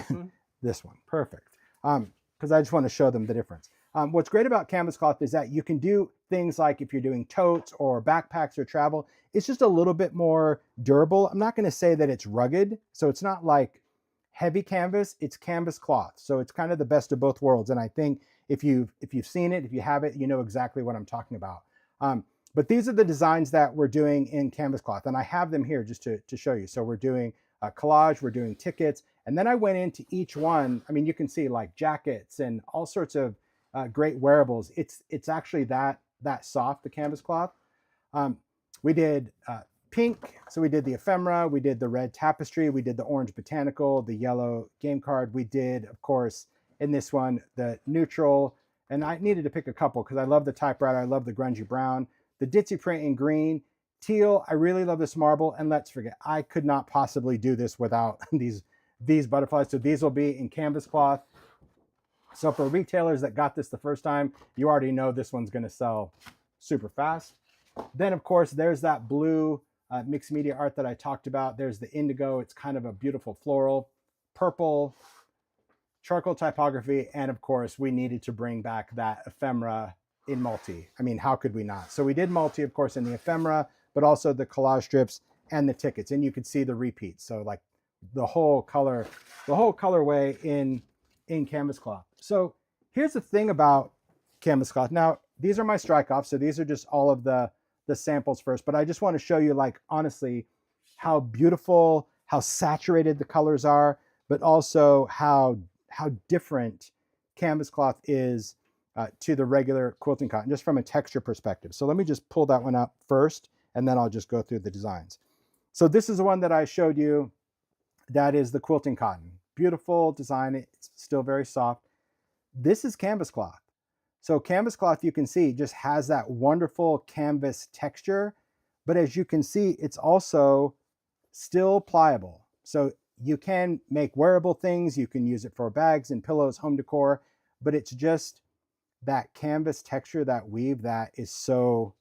this one. Perfect. Because I just want to show them the difference. What's great about canvas cloth is that you can do things like if you're doing totes or backpacks or travel, it's just a little bit more durable. I'm not going to say that it's rugged. So it's not like heavy canvas, it's canvas cloth. So it's kind of the best of both worlds. And I think if you've seen it, if you have it, you know exactly what I'm talking about. But these are the designs that we're doing in canvas cloth. And I have them here just to show you. So we're doing a collage, we're doing tickets. And then I went into each one. I mean, you can see like jackets and all sorts of great wearables. It's actually that soft, the canvas cloth. We did pink, so we did the ephemera, we did the red tapestry, we did the orange botanical, the yellow game card. We did, of course, in this one, the neutral, and I needed to pick a couple because I love the typewriter, I love the grungy brown, the ditzy print in green, teal, I really love this marble, and let's forget, I could not possibly do this without these butterflies. So these will be in canvas cloth. So for retailers that got this the first time, you already know this one's going to sell super fast. Then, of course, there's that blue mixed media art that I talked about. There's the indigo. It's kind of a beautiful floral. Purple, charcoal typography, and of course we needed to bring back that ephemera in multi. I mean, how could we not? So we did multi, of course, in the ephemera, but also the collage strips and the tickets, and you could see the repeats. So like the whole colorway in canvas cloth. So here's the thing about canvas cloth. Now, these are my strike offs, so these are just all of the samples first, but I just want to show you, like, honestly, how beautiful, how saturated the colors are, but also how different canvas cloth is to the regular quilting cotton, just from a texture perspective. So let me just pull that one up first, and then I'll just go through the designs. So this is the one that I showed you. That is the quilting cotton. Beautiful design. It's still very soft. This is canvas cloth. So canvas cloth, you can see, just has that wonderful canvas texture. But as you can see, it's also still pliable. So you can make wearable things. You can use it for bags and pillows, home decor. But it's just that canvas texture, that weave, that is so,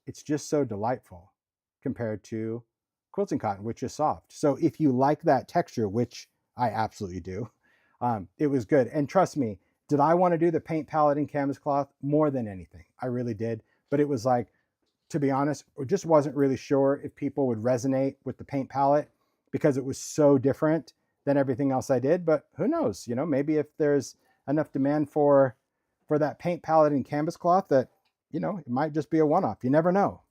it's just so delightful compared to quilting cotton, which is soft. So if you like that texture, which I absolutely do, it was good. And trust me, did I want to do the paint palette in canvas cloth? More than anything, I really did. But it was like, to be honest, I just wasn't really sure if people would resonate with the paint palette because it was so different than everything else I did. But who knows, you know, maybe if there's enough demand for that paint palette in canvas cloth, that, you know, it might just be a one-off. You never know.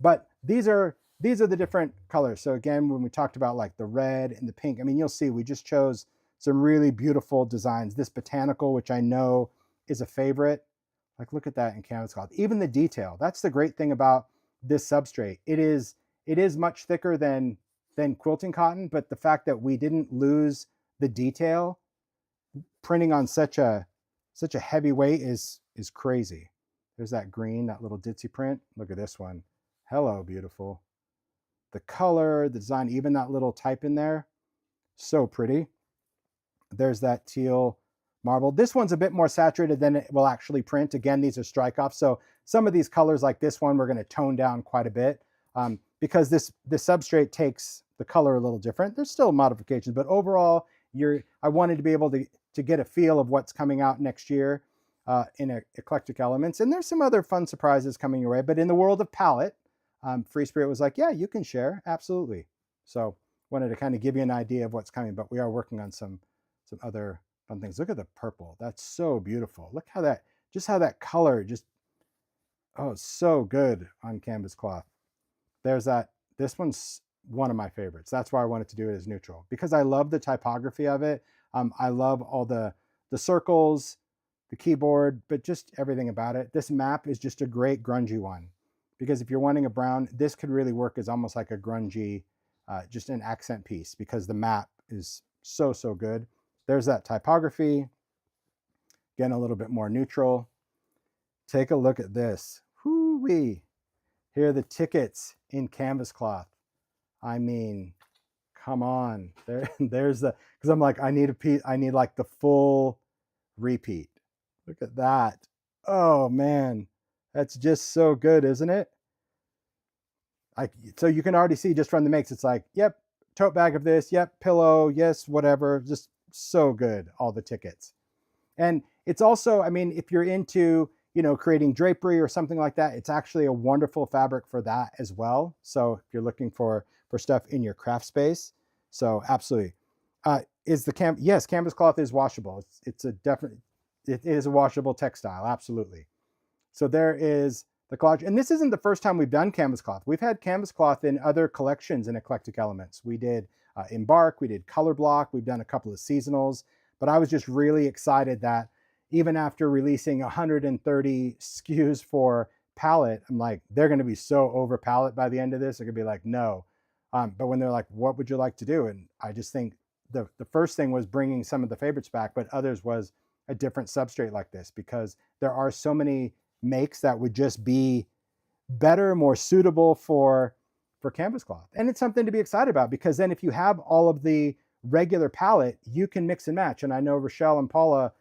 But these are the different colors. So again, when we talked about like the red and the pink, I mean, you'll see we just chose some really beautiful designs. This botanical, which I know is a favorite. Like, look at that in canvas cloth. Even the detail. That's the great thing about this substrate. It is much thicker than quilting cotton, but the fact that we didn't lose the detail printing on such a heavy weight is crazy. There's that green, that little ditzy print. Look at this one. Hello, beautiful. The color, the design, even that little type in there, so pretty. There's that teal marble. This one's a bit more saturated than it will actually print. Again, these are strike offs. So some of these colors like this one, we're going to tone down quite a bit because this substrate takes the color a little different. There's still modifications, but overall, I wanted to be able to get a feel of what's coming out next year in Eclectic Elements. And there's some other fun surprises coming your way. But in the world of palette, Free Spirit was like, yeah, you can share. Absolutely. So wanted to kind of give you an idea of what's coming, but we are working on some other fun things. Look at the purple. That's so beautiful. Look how that color just, oh, so good on canvas cloth. There's that. This one's one of my favorites. That's why I wanted to do it as neutral, because I love the typography of it. I love all the circles, the keyboard, but just everything about it. This map is just a great grungy one, because if you're wanting a brown, this could really work as almost like a grungy, just an accent piece, because the map is so good. There's that typography. Again, a little bit more neutral. Take a look at this. Whoo-wee. Here are the tickets in canvas cloth. I mean, come on. There's the, because I'm like, I need a piece, I need like the full repeat. Look at that. Oh man, that's just so good, isn't it? So you can already see just from the mix, it's like, yep, tote bag of this, yep, pillow, yes, whatever, just so good, all the tickets. And it's also, I mean, if you're into, you know, creating drapery or something like that, it's actually a wonderful fabric for that as well. So if you're looking for stuff in your craft space, so absolutely. Yes, canvas cloth is washable. It is a washable textile, absolutely. So there is the collage, and this isn't the first time we've done canvas cloth. We've had canvas cloth in other collections in Eclectic Elements. We did Embark, we did Color Block, we've done a couple of seasonals, but I was just really excited that even after releasing 130 SKUs for palette, I'm like, they're going to be so over palette by the end of this. They're going to be like, no. But when they're like, what would you like to do? And I just think the first thing was bringing some of the favorites back, but others was a different substrate like this, because there are so many makes that would just be better, more suitable for canvas cloth. And it's something to be excited about, because then if you have all of the regular palette, you can mix and match. And I know Rochelle and Paula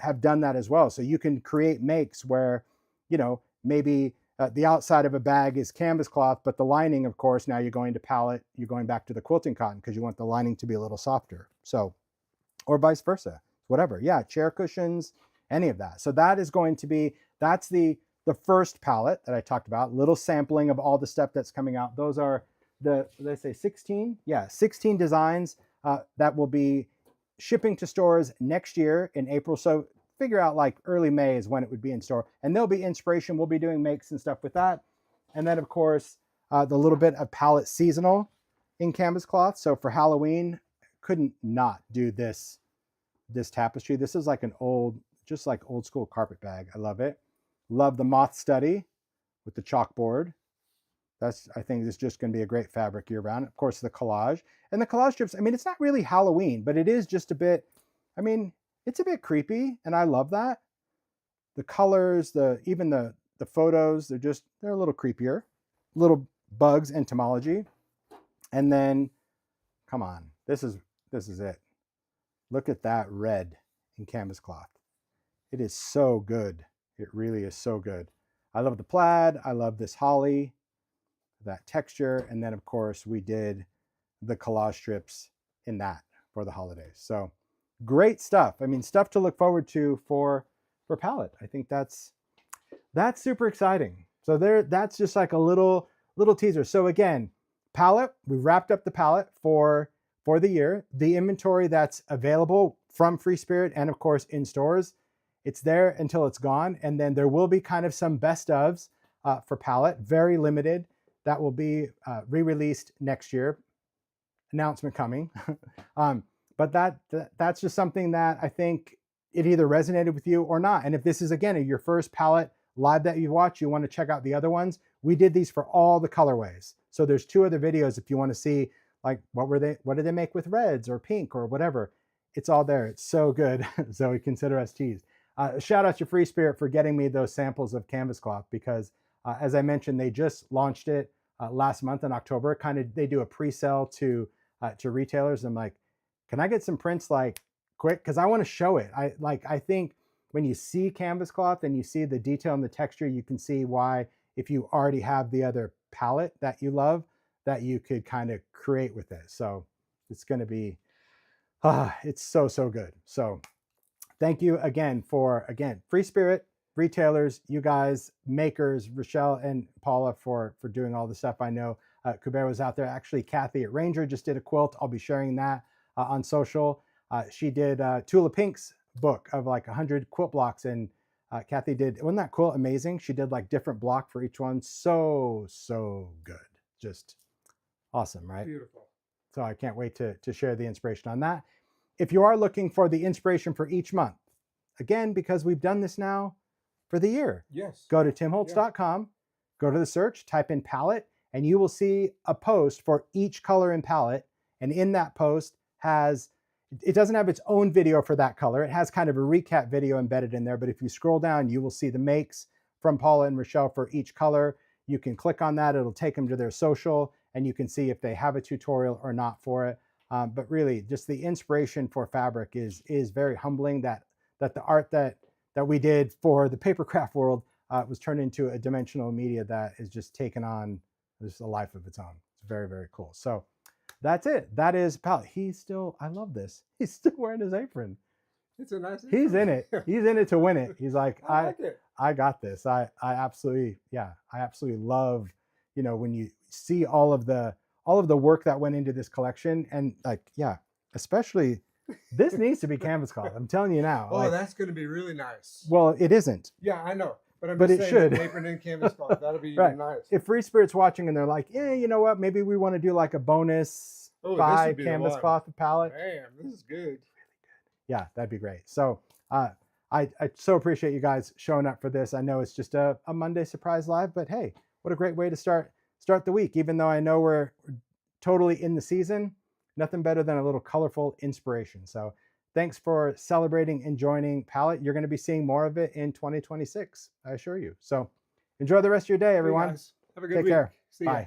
have done that as well. So you can create makes where, you know, maybe the outside of a bag is canvas cloth, but the lining, of course, now you're going to palette, you're going back to the quilting cotton because you want the lining to be a little softer. So, or vice versa. whatever. Yeah, chair cushions, any of that. So that is going to be, that's the first palette that I talked about, little sampling of all the stuff that's coming out. Those are let's say 16? Yeah, 16 designs that will be shipping to stores next year in April. So figure out like early May is when it would be in store. And there'll be inspiration. We'll be doing makes and stuff with that. And then, of course, the little bit of palette seasonal in canvas cloth. So for Halloween, couldn't not do this tapestry. This is like an old, just like old school carpet bag. I love it. Love the moth study with the chalkboard. I think it's just going to be a great fabric year round. Of course, the collage. And the collage strips, I mean, it's not really Halloween, but it is just a bit, I mean, it's a bit creepy, and I love that. The colors, even the photos, they're a little creepier. Little bugs entomology. And then, come on, this is it. Look at that red in canvas cloth. It is so good. It really is so good. I love the plaid. I love this holly, that texture. And then, of course, we did the collage strips in that for the holidays. So great stuff. I mean, stuff to look forward to for palette. I think that's super exciting. So that's just like a little teaser. So again, palette, we wrapped up the palette for the year. The inventory that's available from Free Spirit and of course in stores, it's there until it's gone. And then there will be kind of some best ofs for palette, very limited, that will be re-released next year. Announcement coming. But that's just something that I think it either resonated with you or not. And if this is, again, your first palette live that you watch, you want to check out the other ones, we did these for all the colorways. So there's 2 other videos if you want to see, like, what did they make with reds or pink or whatever. It's all there. It's so good. So consider us teased. Shout out to Free Spirit for getting me those samples of canvas cloth because, as I mentioned, they just launched it last month in October. They do a pre-sale to retailers. I'm like, can I get some prints like quick? Because I want to show it. I think when you see canvas cloth and you see the detail and the texture, you can see why, if you already have the other palette that you love, that you could kind of create with it. So it's going to be, it's so good. So thank you again for Free Spirit, retailers, you guys, makers, Rochelle and Paula for doing all the stuff. I know Kubera was out there. Actually, Kathy at Ranger just did a quilt. I'll be sharing that on social. She did Tula Pink's book of like 100 quilt blocks, and Kathy wasn't that quilt amazing? She did like different block for each one. So good. Just awesome, right? Beautiful. So I can't wait to share the inspiration on that. If you are looking for the inspiration for each month, again, because we've done this now for the year, yes, go to timholtz.com, go to the search, type in palette, and you will see a post for each color in palette. And in that post it doesn't have its own video for that color. It has kind of a recap video embedded in there. But if you scroll down, you will see the makes from Paula and Rochelle for each color. You can click on that. It'll take them to their social, and you can see if they have a tutorial or not for it. But really, just the inspiration for fabric is very humbling that the art that we did for the paper craft world was turned into a dimensional media that is just taken on just a life of its own. It's very cool. So that's it. That is palette. I love this. He's still wearing his apron. It's a nice apron. He's in it. He's in it to win it. He's like, I like it. I got this. I absolutely love, when you see all of the work that went into this collection, and especially this needs to be canvas cloth. I'm telling you now. Oh, that's going to be really nice. Well, it isn't. Yeah, I know. But it should. Apron and canvas cloth. That'll be right. nice. If Free Spirit's watching and they're like, yeah, you know what? Maybe we want to do like a bonus buy canvas cloth palette. Damn, this is good. Really good. Yeah, that'd be great. So I so appreciate you guys showing up for this. I know it's just a Monday surprise live, but hey, what a great way to start the week. Even though I know we're totally in the season, nothing better than a little colorful inspiration. So thanks for celebrating and joining palette. You're going to be seeing more of it in 2026, I assure you. So enjoy the rest of your day, everyone. Hey guys, have a good Take week. care. See Bye. ya.